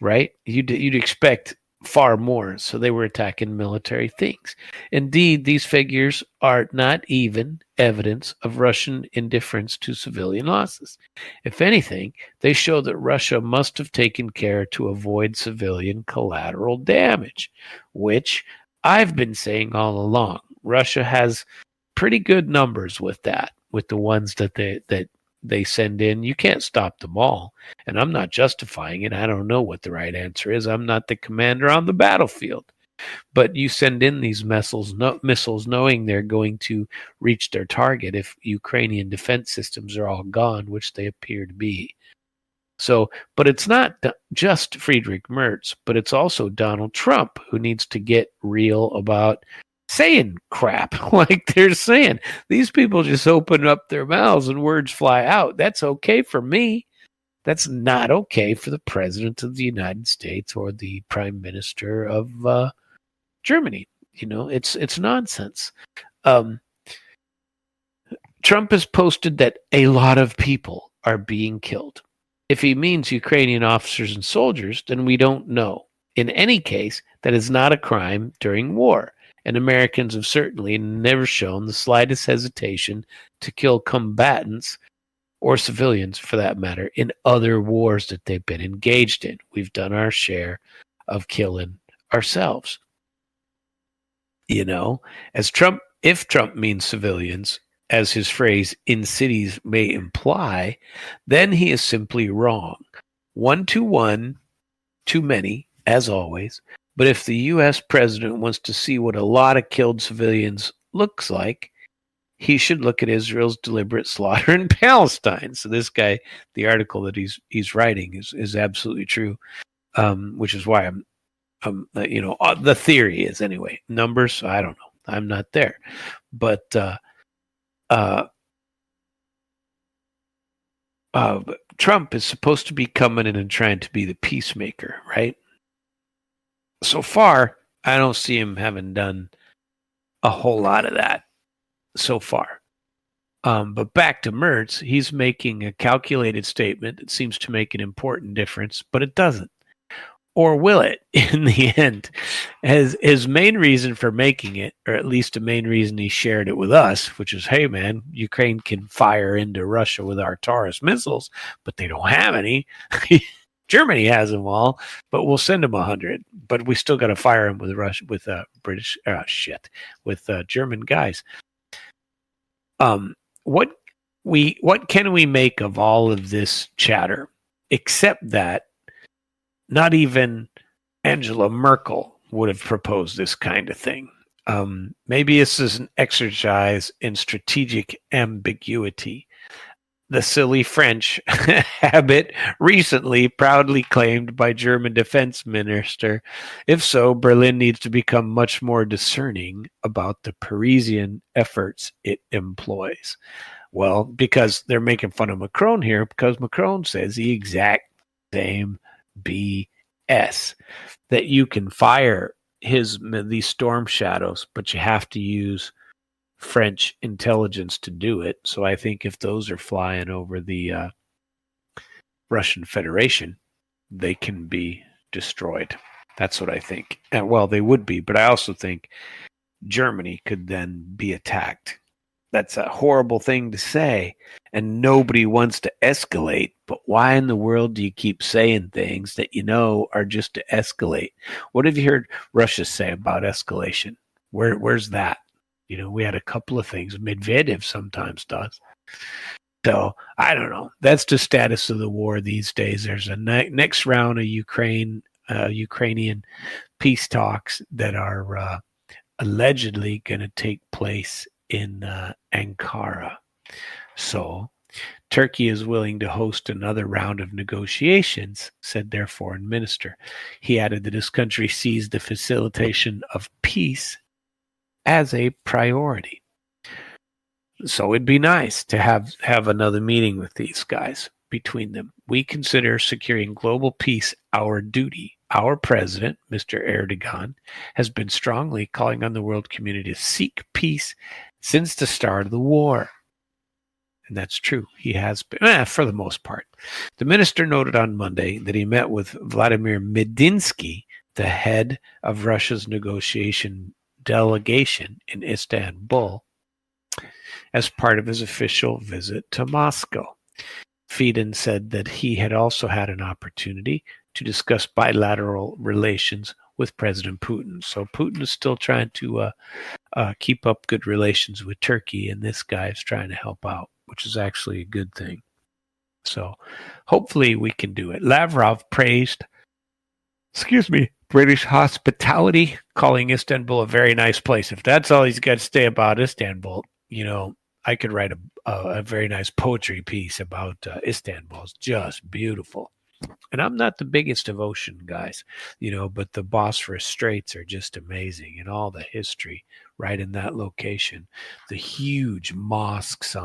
right? You'd expect far more, so they were attacking military things. Indeed, these figures are not even evidence of Russian indifference to civilian losses. If anything, they show that Russia must have taken care to avoid civilian collateral damage, which I've been saying all along. Russia has pretty good numbers with that, with the ones that they send in. You can't stop them all. And I'm not justifying it. I don't know what the right answer is. I'm not the commander on the battlefield. But you send in these missiles knowing they're going to reach their target if Ukrainian defense systems are all gone, which they appear to be. So, but it's not just Friedrich Merz, but it's also Donald Trump who needs to get real about saying crap like they're saying. These people just open up their mouths and words fly out. That's okay for me. That's not okay for the President of the United States or the Prime Minister of Germany. It's nonsense. Trump has posted that a lot of people are being killed. If he means Ukrainian officers and soldiers, then we don't know. In any case, that is not a crime during war. And Americans have certainly never shown the slightest hesitation to kill combatants or civilians, for that matter, in other wars that they've been engaged in. We've done our share of killing ourselves. If Trump means civilians, as his phrase "in cities" may imply, then he is simply wrong. 1-to-1, too many, as always. But if the U.S. president wants to see what a lot of killed civilians looks like, he should look at Israel's deliberate slaughter in Palestine. So this guy, the article that he's writing is absolutely true, which is why the theory is anyway. Numbers, I don't know. I'm not there. But Trump is supposed to be coming in and trying to be the peacemaker, right? So far, I don't see him having done a whole lot of that so far. But back to Merz, he's making a calculated statement that seems to make an important difference, but it doesn't. Or will it in the end? His main reason for making it, or at least the main reason he shared it with us, which is, hey man, Ukraine can fire into Russia with our Taurus missiles, but they don't have any. Germany has them all, but we'll send them 100. But we still got to fire them with British with German guys. What can we make of all of this chatter, except that not even Angela Merkel would have proposed this kind of thing. Maybe this is an exercise in strategic ambiguity. The silly French habit recently proudly claimed by German defense minister. If so, Berlin needs to become much more discerning about the Parisian efforts it employs. Well, because they're making fun of Macron here, because Macron says the exact same BS, that you can fire these storm shadows, but you have to use French intelligence to do it. So I think if those are flying over the Russian Federation, they can be destroyed. That's what I think. And well, they would be, but I also think Germany could then be attacked. That's a horrible thing to say, and nobody wants to escalate. But why in the world do you keep saying things that you know are just to escalate? What have you heard Russia say about escalation? Where's that? You know, we had a couple of things. Medvedev sometimes does. So I don't know. That's the status of the war these days. There's a next round of Ukrainian peace talks that are allegedly going to take place in Ankara. So Turkey is willing to host another round of negotiations, said their foreign minister. He added that his country sees the facilitation of peace as a priority. So it'd be nice to have another meeting with these guys between them. We consider securing global peace our duty. Our president, Mr. Erdogan, has been strongly calling on the world community to seek peace since the start of the war. And that's true. He has been, for the most part. The minister noted on Monday that he met with Vladimir Medinsky, the head of Russia's negotiation delegation in Istanbul, as part of his official visit to Moscow. Fedin said that he had also had an opportunity to discuss bilateral relations with President Putin. So Putin is still trying to keep up good relations with Turkey, and this guy is trying to help out, which is actually a good thing. So hopefully we can do it. Lavrov praised, British hospitality, calling Istanbul a very nice place. If that's all he's got to say about Istanbul, you know, I could write a very nice poetry piece about Istanbul. It's just beautiful. And I'm not the biggest of ocean guys, you know, but the Bosphorus Straits are just amazing, and all the history right in that location. The huge mosques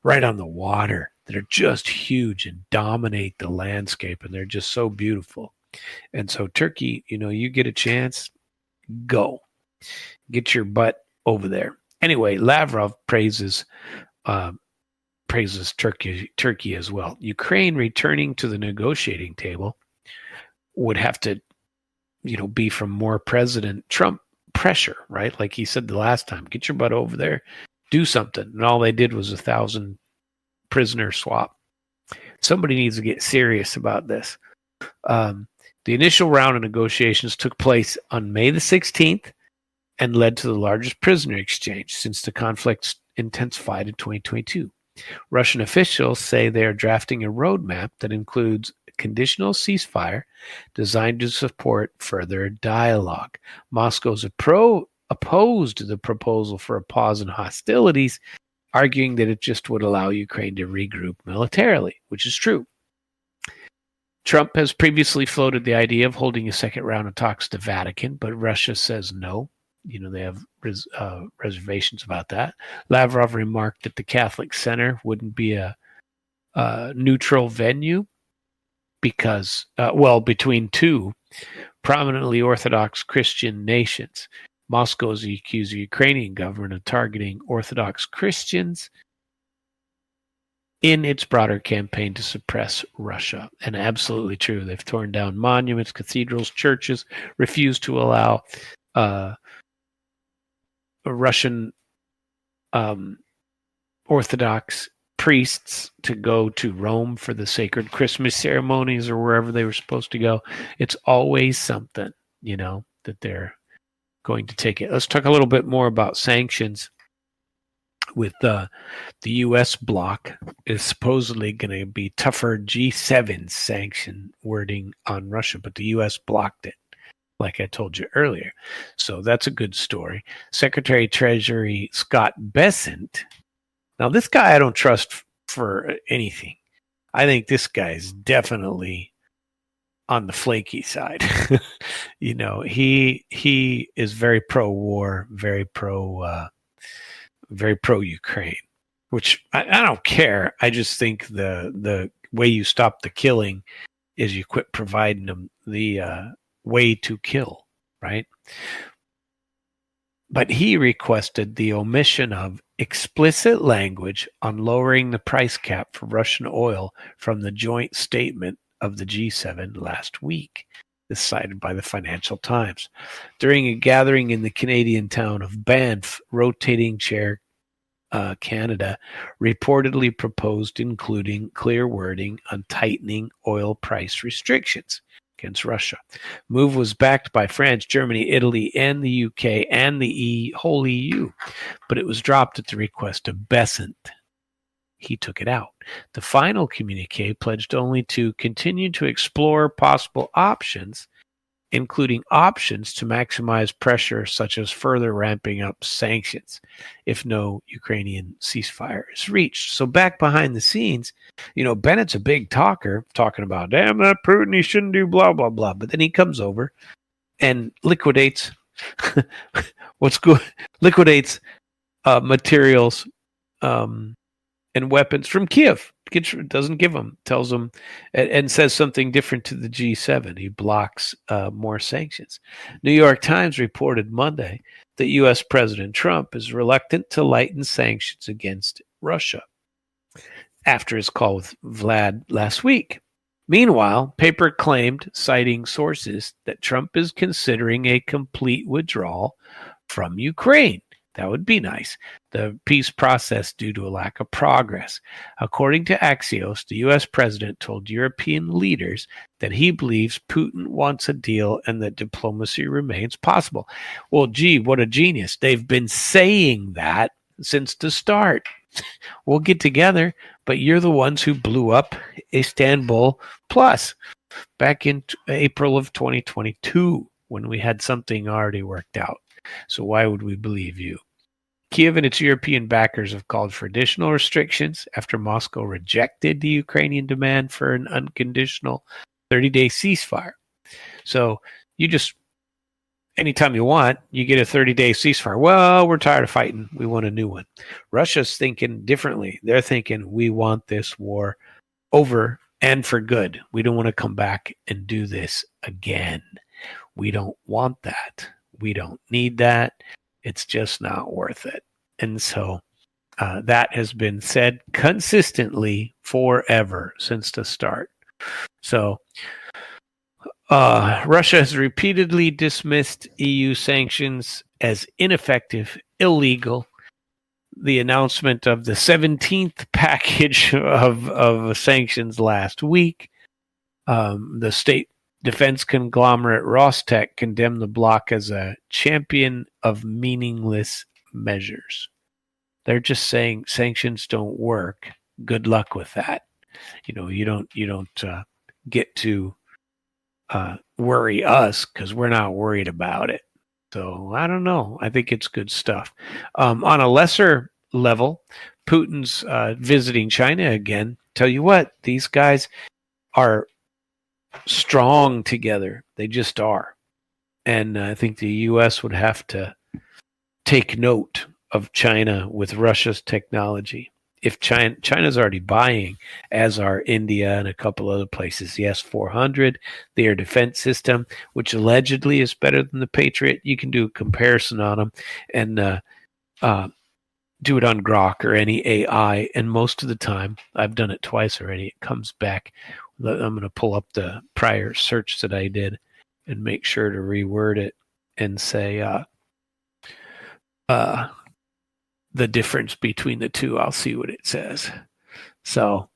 right on the water that are just huge and dominate the landscape, and they're just so beautiful. And so Turkey, you know, you get a chance, go. Get your butt over there. Anyway, Lavrov praises Turkey as well. Ukraine returning to the negotiating table would have to, you know, be from more President Trump pressure, right? Like he said the last time, get your butt over there, do something. And all they did was 1,000 prisoner swap. Somebody needs to get serious about this. The initial round of negotiations took place on May the 16th and led to the largest prisoner exchange since the conflict intensified in 2022. Russian officials say they are drafting a roadmap that includes a conditional ceasefire designed to support further dialogue. Moscow's opposed the proposal for a pause in hostilities, arguing that it just would allow Ukraine to regroup militarily, which is true. Trump has previously floated the idea of holding a second round of talks to the Vatican, but Russia says no. You know, they have reservations about that. Lavrov remarked that the Catholic Center wouldn't be a neutral venue because, between two prominently Orthodox Christian nations. Moscow has accused the Ukrainian government of targeting Orthodox Christians in its broader campaign to suppress Russia. And absolutely true. They've torn down monuments, cathedrals, churches, refused to allow Russian Orthodox priests to go to Rome for the sacred Christmas ceremonies or wherever they were supposed to go. It's always something, that they're going to take it. Let's talk a little bit more about sanctions. With the U.S. bloc is supposedly going to be tougher G7 sanction wording on Russia, but the U.S. blocked it, like I told you earlier. So that's a good story. Secretary of Treasury Scott Bessent. Now, this guy I don't trust for anything. I think this guy's definitely on the flaky side. He is very pro-war, very pro-Ukraine, which I don't care. I just think the way you stop the killing is you quit providing them the way to kill, right? But he requested the omission of explicit language on lowering the price cap for Russian oil from the joint statement of the G7 last week. This cited by the Financial Times. During a gathering in the Canadian town of Banff, rotating chair Canada reportedly proposed including clear wording on tightening oil price restrictions against Russia. Move was backed by France, Germany, Italy, and the UK, and the whole EU, but it was dropped at the request of Bessent. He took it out. The final communique pledged only to continue to explore possible options, including options to maximize pressure, such as further ramping up sanctions if no Ukrainian ceasefire is reached. So back behind the scenes, Bennett's a big talker, talking about, damn that Putin, he shouldn't do blah, blah, blah. But then he comes over and liquidates materials and weapons from Kiev. Doesn't give them, tells them, and says something different to the G7. He blocks more sanctions. New York Times reported Monday that U.S. President Trump is reluctant to lighten sanctions against Russia after his call with Vlad last week. Meanwhile, paper claimed, citing sources, that Trump is considering a complete withdrawal from Ukraine. That would be nice. The peace process due to a lack of progress. According to Axios, the U.S. president told European leaders that he believes Putin wants a deal and that diplomacy remains possible. Well, gee, what a genius. They've been saying that since the start. We'll get together, but you're the ones who blew up Istanbul Plus back in April of 2022 when we had something already worked out. So why would we believe you? Kiev and its European backers have called for additional restrictions after Moscow rejected the Ukrainian demand for an unconditional 30-day ceasefire. So you just, anytime you want, you get a 30-day ceasefire. Well, we're tired of fighting. We want a new one. Russia's thinking differently. They're thinking, we want this war over and for good. We don't want to come back and do this again. We don't want that. We don't need that. It's just not worth it. And so that has been said consistently forever since the start. So Russia has repeatedly dismissed EU sanctions as ineffective, illegal. The announcement of the 17th package of sanctions last week, the state defense conglomerate Rostec condemned the bloc as a champion of meaningless measures. They're just saying sanctions don't work. Good luck with that. You don't get to worry us because we're not worried about it. So I don't know. I think it's good stuff. On a lesser level, Putin's visiting China again. Tell you what, these guys are strong together. They just are. And I think the U.S. would have to take note of China with Russia's technology. If China's already buying, as are India and a couple other places, the S-400, their defense system, which allegedly is better than the Patriot. You can do a comparison on them and do it on Grok or any AI. And most of the time, I've done it twice already, it comes back. I'm going to pull up the prior search that I did and make sure to reword it and say the difference between the two. I'll see what it says. So,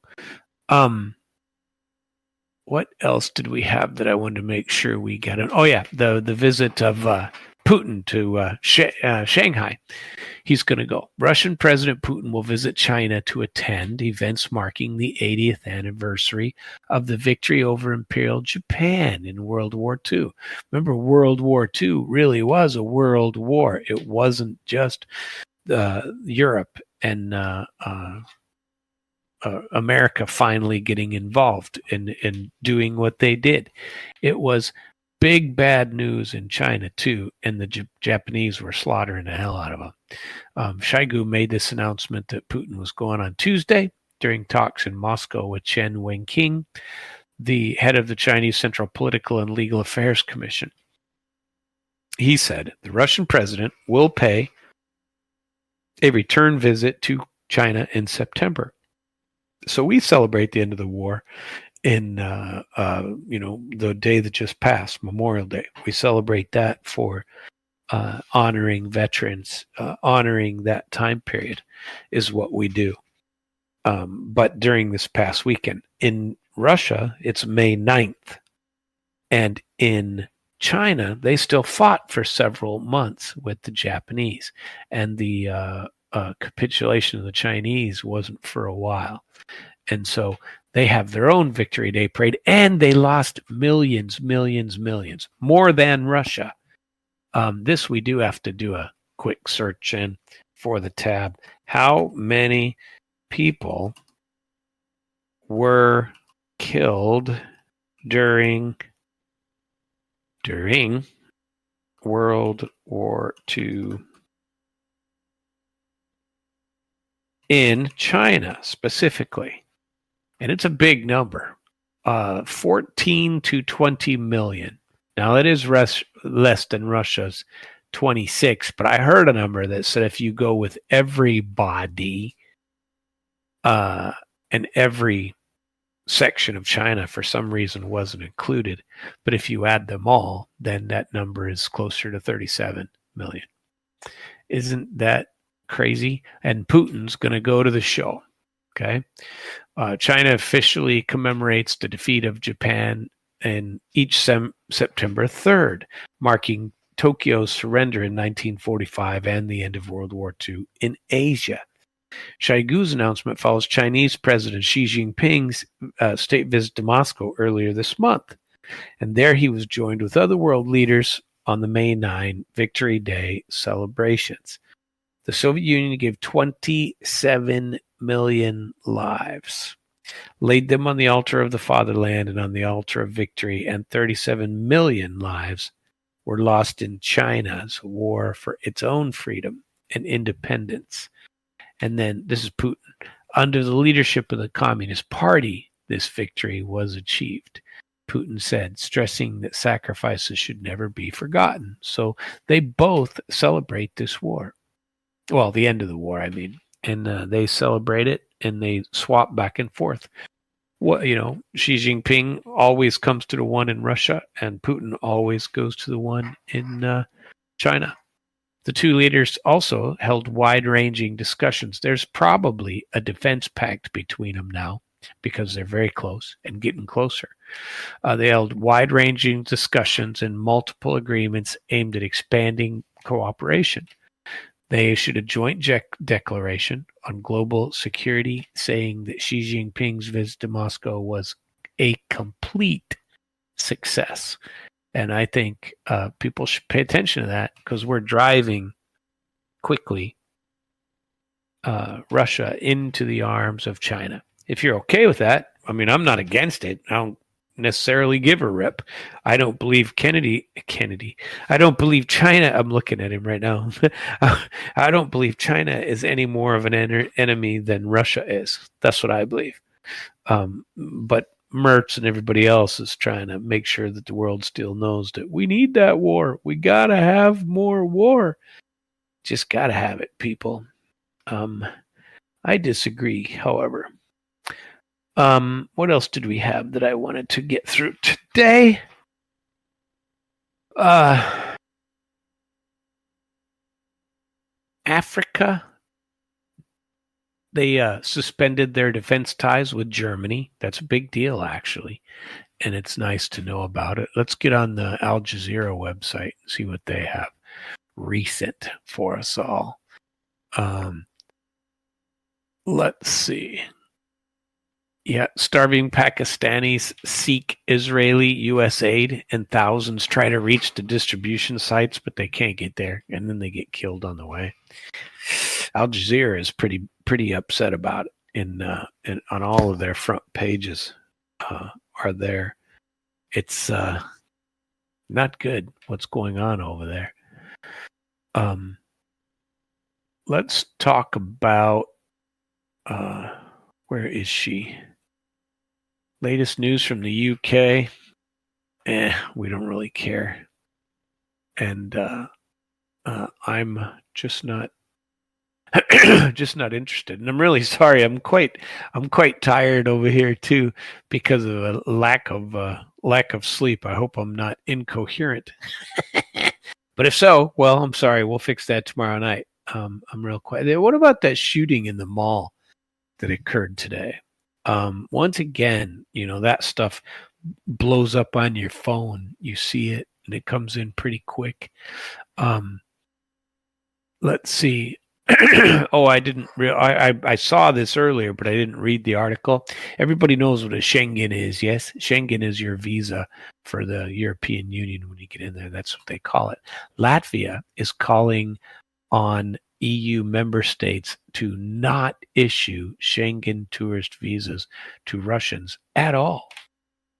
what else did we have that I wanted to make sure we got in? Oh yeah, the visit of Putin to Shanghai. He's going to go. Russian President Putin will visit China to attend events marking the 80th anniversary of the victory over Imperial Japan in World War II. Remember, World War II really was a world war. It wasn't just Europe and America finally getting involved in doing what they did. It was big bad news in China too, and the Japanese were slaughtering the hell out of them. Shoigu made this announcement that Putin was going on Tuesday during talks in Moscow with Chen Wenqing, the head of the Chinese Central Political and Legal Affairs Commission. He said the Russian president will pay a return visit to China in September. So we celebrate the end of the war in the day that just passed, Memorial Day. We celebrate that for honoring veterans, honoring that time period is what we do. But during this past weekend in Russia, it's May 9th. And in China, they still fought for several months with the Japanese. And the capitulation of the Chinese wasn't for a while. And so they have their own Victory Day parade, and they lost millions, more than Russia. This we do have to do a quick search in for the tab. How many people were killed during World War II in China specifically? And it's a big number, 14 to 20 million. Now, that is less than Russia's 26, but I heard a number that said if you go with everybody and every section of China for some reason wasn't included, but if you add them all, then that number is closer to 37 million. Isn't that crazy? And Putin's going to go to the show, okay? China officially commemorates the defeat of Japan in each September 3rd, marking Tokyo's surrender in 1945 and the end of World War II in Asia. Shoigu's announcement follows Chinese President Xi Jinping's state visit to Moscow earlier this month. And there he was joined with other world leaders on the May 9 Victory Day celebrations. The Soviet Union gave 27 million lives, laid them on the altar of the fatherland and on the altar of victory, and 37 million lives were lost in China's war for its own freedom and independence. And then this is Putin. Under the leadership of the Communist Party, this victory was achieved, Putin said, stressing that sacrifices should never be forgotten. So they both celebrate this war. Well, the end of the war, I mean. And they celebrate it, and they swap back and forth. Xi Jinping always comes to the one in Russia, and Putin always goes to the one in China. The two leaders also held wide-ranging discussions. There's probably a defense pact between them now because they're very close and getting closer. They held wide-ranging discussions and multiple agreements aimed at expanding cooperation. They issued a joint declaration on global security, saying that Xi Jinping's visit to Moscow was a complete success. And I think people should pay attention to that because we're driving quickly Russia into the arms of China. If you're okay with that, I mean, I'm not against it. I don't necessarily give a rip. I don't believe Kennedy. I don't believe China. I'm looking at him right now. I don't believe China is any more of an enemy than Russia is. That's what I believe. But Mertz and everybody else is trying to make sure that the world still knows that we need that war. We got to have more war. Just got to have it, people. I disagree, however. What else did we have that I wanted to get through today? Africa They suspended their defense ties with Germany. That's a big deal, actually, and it's nice to know about it. Let's get on the Al Jazeera website and see what they have recent for us all. Let's see. Yeah, starving Pakistanis seek Israeli U.S. aid, and thousands try to reach the distribution sites, but they can't get there, and then they get killed on the way. Al Jazeera is pretty upset about it, and on all of their front pages are there. It's not good what's going on over there. Let's talk about where is she? Latest news from the UK. We don't really care, and I'm just not interested. And I'm really sorry. I'm quite tired over here too because of a lack of sleep. I hope I'm not incoherent. But if so, well, I'm sorry. We'll fix that tomorrow night. I'm real quiet. What about that shooting in the mall that occurred today? Once again, that stuff blows up on your phone. You see it, and it comes in pretty quick. Let's see. Oh, I saw this earlier, but I didn't read the article. Everybody knows what a Schengen is, yes? Schengen is your visa for the European Union when you get in there. That's what they call it. Latvia is calling on EU member states to not issue Schengen tourist visas to Russians at all,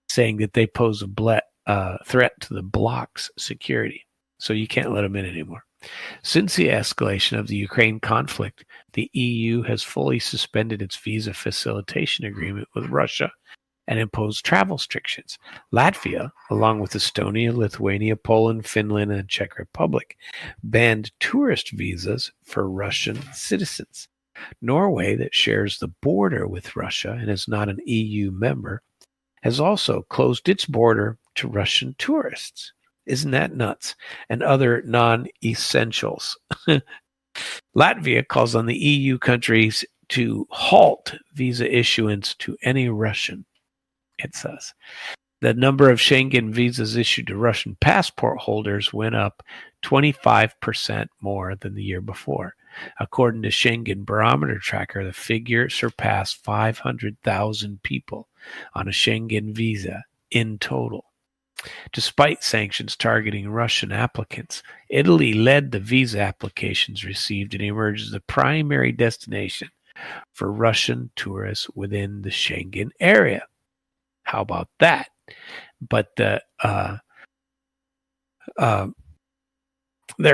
saying that they pose a threat to the bloc's security. So you can't let them in anymore. Since the escalation of the Ukraine conflict, the EU has fully suspended its visa facilitation agreement with Russia and imposed travel restrictions. Latvia, along with Estonia, Lithuania, Poland, Finland, and Czech Republic, banned tourist visas for Russian citizens. Norway, that shares the border with Russia and is not an EU member, has also closed its border to Russian tourists. Isn't that nuts? And other non-essentials. Latvia calls on the EU countries to halt visa issuance to any Russian, it says. The number of Schengen visas issued to Russian passport holders went up 25% more than the year before. According to Schengen Barometer Tracker, the figure surpassed 500,000 people on a Schengen visa in total. Despite sanctions targeting Russian applicants, Italy led the visa applications received and emerged as the primary destination for Russian tourists within the Schengen area. How about that? But they're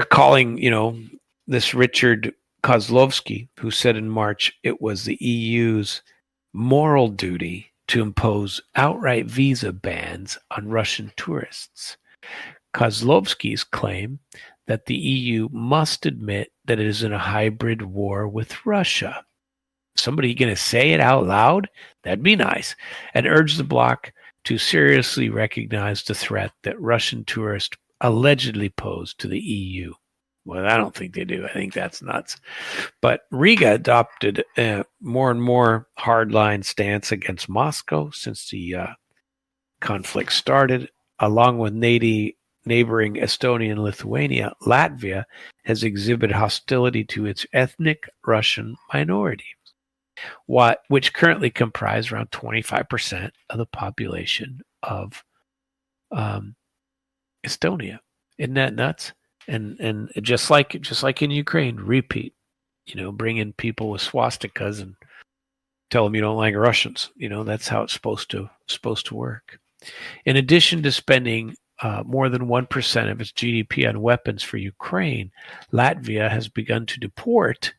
calling, this Richard Kozlovsky, who said in March it was the EU's moral duty to impose outright visa bans on Russian tourists. Kozlovsky's claim that the EU must admit that it is in a hybrid war with Russia. Somebody going to say it out loud? That'd be nice. And urged the bloc to seriously recognize the threat that Russian tourists allegedly pose to the EU. Well, I don't think they do. I think that's nuts. But Riga adopted a more and more hardline stance against Moscow since the conflict started. Along with neighboring Estonia and Lithuania, Latvia has exhibited hostility to its ethnic Russian minority, which currently comprise around 25% of the population of Estonia. Isn't that nuts? And just like in Ukraine, repeat, bring in people with swastikas and tell them you don't like Russians. That's how it's supposed to work. In addition to spending more than 1% of its GDP on weapons for Ukraine, Latvia has begun to deport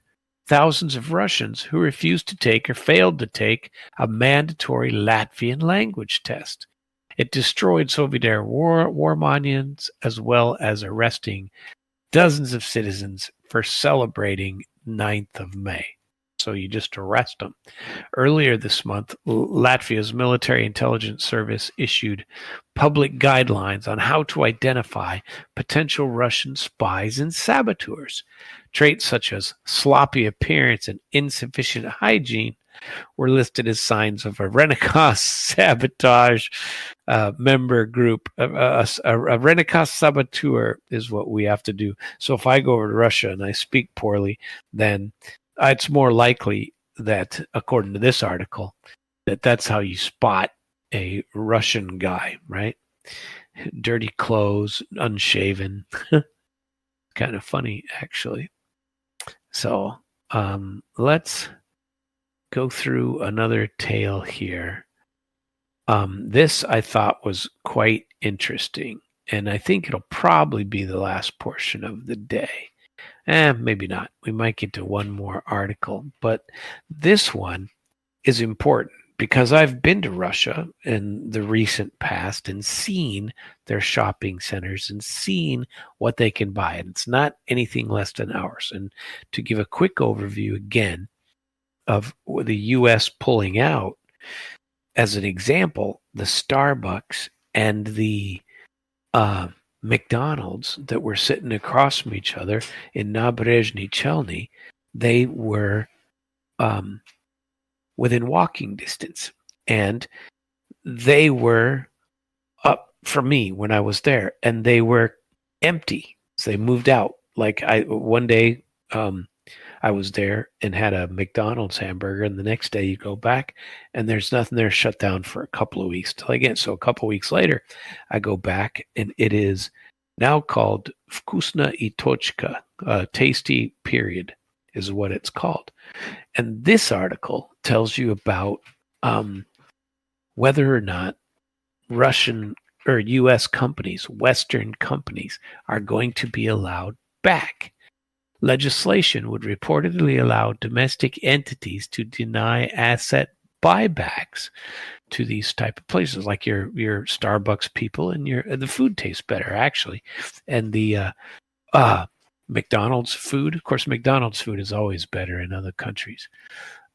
thousands of Russians who refused to take or failed to take a mandatory Latvian language test. It destroyed Soviet-era war monuments, as well as arresting dozens of citizens for celebrating 9th of May. So you just arrest them. Earlier this month, Latvia's military intelligence service issued public guidelines on how to identify potential Russian spies and saboteurs. Traits such as sloppy appearance and insufficient hygiene were listed as signs of a Renaissance sabotage member group. A Renaissance saboteur is what we have to do. So if I go over to Russia and I speak poorly, then it's more likely that, according to this article, that's how you spot a Russian guy, right? Dirty clothes, unshaven. Kind of funny, actually. So let's go through another tale here. This I thought was quite interesting, and I think it'll probably be the last portion of the day. Maybe not. We might get to one more article, but this one is important because I've been to Russia in the recent past and seen their shopping centers and seen what they can buy, and it's not anything less than ours. And to give a quick overview again of the U.S. pulling out, as an example, the Starbucks and the McDonald's that were sitting across from each other in Naberezhny Chelny, they were within walking distance, and they were up for me when I was there, and they were empty. So they moved out. Like one day I was there and had a McDonald's hamburger, and the next day you go back and there's nothing there, shut down for a couple of weeks till again. So a couple of weeks later, I go back and it is now called Vkusna I Tochka, tasty period is what it's called. And this article tells you about whether or not Russian or U.S. companies, Western companies, are going to be allowed back. Legislation would reportedly allow domestic entities to deny asset buybacks to these type of places, like your Starbucks people, and the food tastes better actually, and the McDonald's food. Of course, McDonald's food is always better in other countries.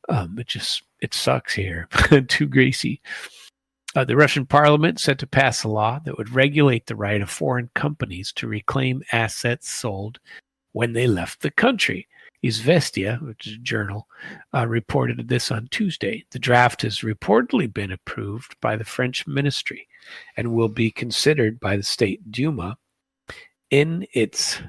It sucks here, too greasy. The Russian parliament set to pass a law that would regulate the right of foreign companies to reclaim assets sold when they left the country. Izvestia, which is a journal, reported this on Tuesday. The draft has reportedly been approved by the French ministry and will be considered by the State Duma in its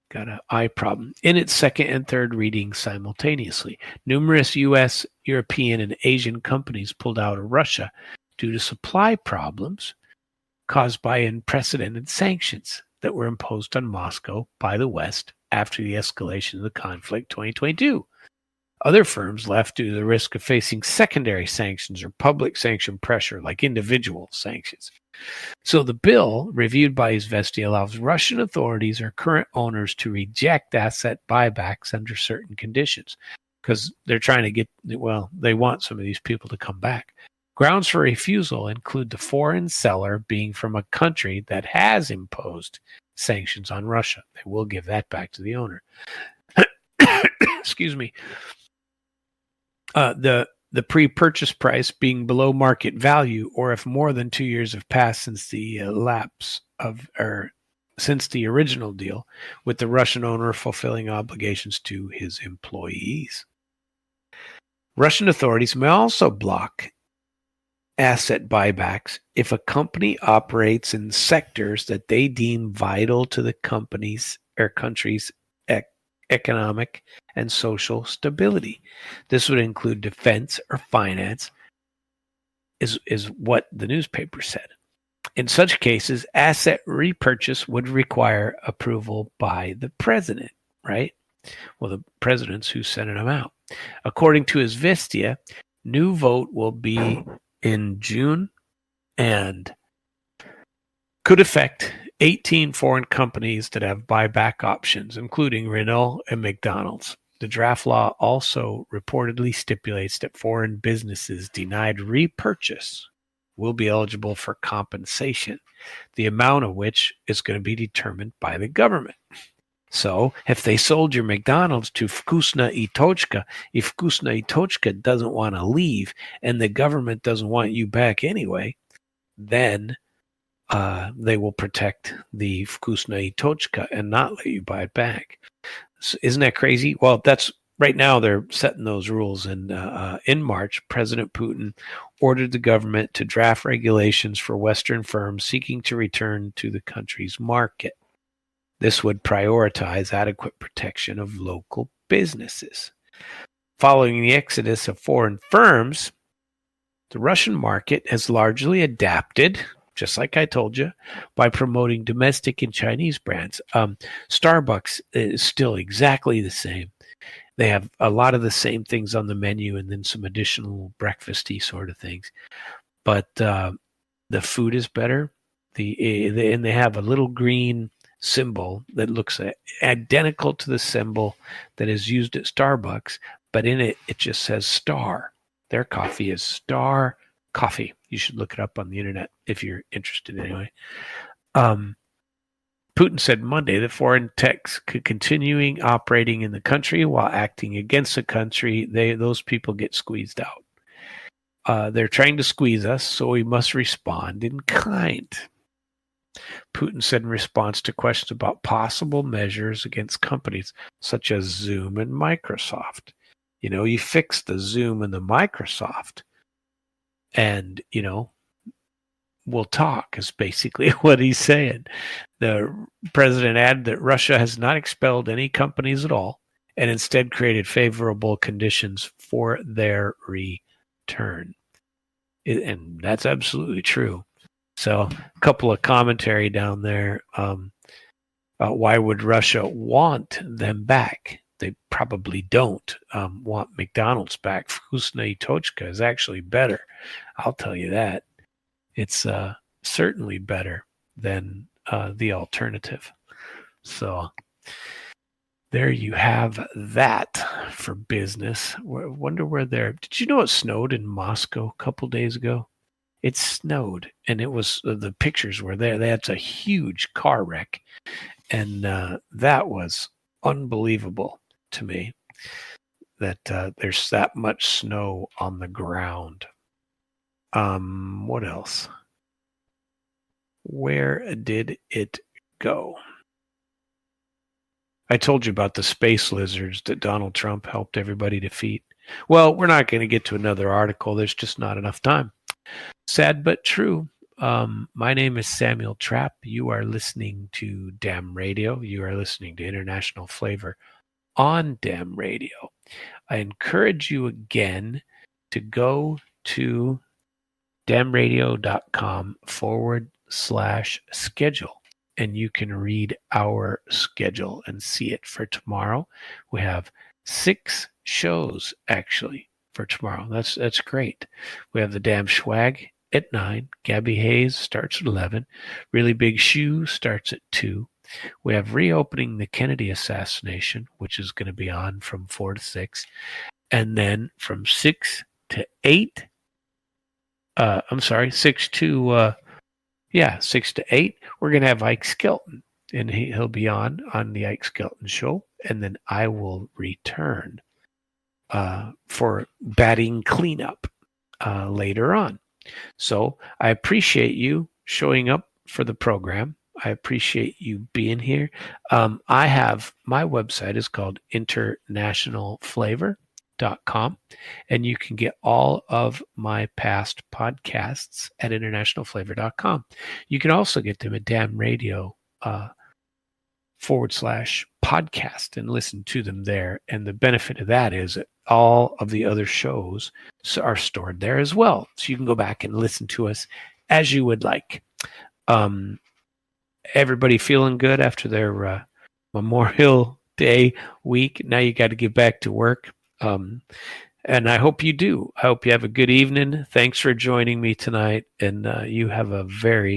got an eye problem. In its second and third reading simultaneously, numerous U.S., European, and Asian companies pulled out of Russia due to supply problems caused by unprecedented sanctions that were imposed on Moscow by the West after the escalation of the conflict 2022. Other firms left due to the risk of facing secondary sanctions or public sanction pressure, like individual sanctions. So the bill, reviewed by Izvestia, allows Russian authorities or current owners to reject asset buybacks under certain conditions, because they're trying to they want some of these people to come back. Grounds for refusal include the foreign seller being from a country that has imposed sanctions on Russia. They will give that back to the owner. Excuse me. The pre-purchase price being below market value, or if more than 2 years have passed since the since the original deal, with the Russian owner fulfilling obligations to his employees. Russian authorities may also block asset buybacks if a company operates in sectors that they deem vital to the company's or country's economic and social stability. This would include defense or finance, is what the newspaper said. In such cases, asset repurchase would require approval by the president, right? Well, the president's who's sending them out. According to Izvestia, new vote will be in June and could affect 18 foreign companies that have buyback options, including Renault and McDonald's. The draft law also reportedly stipulates that foreign businesses denied repurchase will be eligible for compensation, the amount of which is going to be determined by the government. So if they sold your McDonald's to Vkusna i Tochka, if Vkusna i Tochka doesn't want to leave and the government doesn't want you back anyway, then they will protect the Vkusna i Tochka and not let you buy it back. So isn't that crazy? Well, that's right now they're setting those rules. And in March, President Putin ordered the government to draft regulations for Western firms seeking to return to the country's market. This would prioritize adequate protection of local businesses. Following the exodus of foreign firms, the Russian market has largely adapted, just like I told you, by promoting domestic and Chinese brands. Starbucks is still exactly the same. They have a lot of the same things on the menu and then some additional breakfasty sort of things. But the food is better. And they have a little green symbol that looks identical to the symbol that is used at Starbucks, but in it just says Star. Their coffee is Star Coffee. You should look it up on the internet if you're interested anyway. Putin said Monday that foreign techs could continuing operating in the country while acting against the country. Those people get squeezed out. They're trying to squeeze us, so we must respond in kind. Putin said in response to questions about possible measures against companies such as Zoom and Microsoft. You fix the Zoom and the Microsoft and, we'll talk is basically what he's saying. The president added that Russia has not expelled any companies at all and instead created favorable conditions for their return. And that's absolutely true. So a couple of commentary down there. Why would Russia want them back? They probably don't want McDonald's back. Vkusna i Tochka is actually better. I'll tell you that. It's certainly better than the alternative. So there you have that for business. Wonder where they're. Did you know it snowed in Moscow a couple days ago? It snowed, and it was the pictures were there. That's a huge car wreck, and that was unbelievable to me that there's that much snow on the ground. What else? Where did it go? I told you about the space lizards that Donald Trump helped everybody defeat. Well, we're not going to get to another article. There's just not enough time. Sad but true. My name is Samuel Trapp. You are listening to Damn Radio. You are listening to International Flavor on Damn Radio. I encourage you again to go to damnradio.com/schedule, and you can read our schedule and see it for tomorrow. We have 6 shows actually for tomorrow. That's great. We have the Damn Schwag at 9. Gabby Hayes starts at 11. Really Big Shoe starts at 2. We have Reopening the Kennedy Assassination, which is going to be on from 4 to 6. And then from 6 to 8, 6 to 8, we're going to have Ike Skelton, and he'll be on the Ike Skelton Show, and then I will return for batting cleanup later on. So I appreciate you showing up for the program. I appreciate you being here. I have my website is called internationalflavor.com, and you can get all of my past podcasts at internationalflavor.com. You can also get them at Damn Radio /podcast and listen to them there. And the benefit of that is that all of the other shows are stored there as well. So you can go back and listen to us as you would like. Everybody feeling good after their Memorial Day week? Now you got to get back to work. And I hope you do. I hope you have a good evening. Thanks for joining me tonight. And you have a very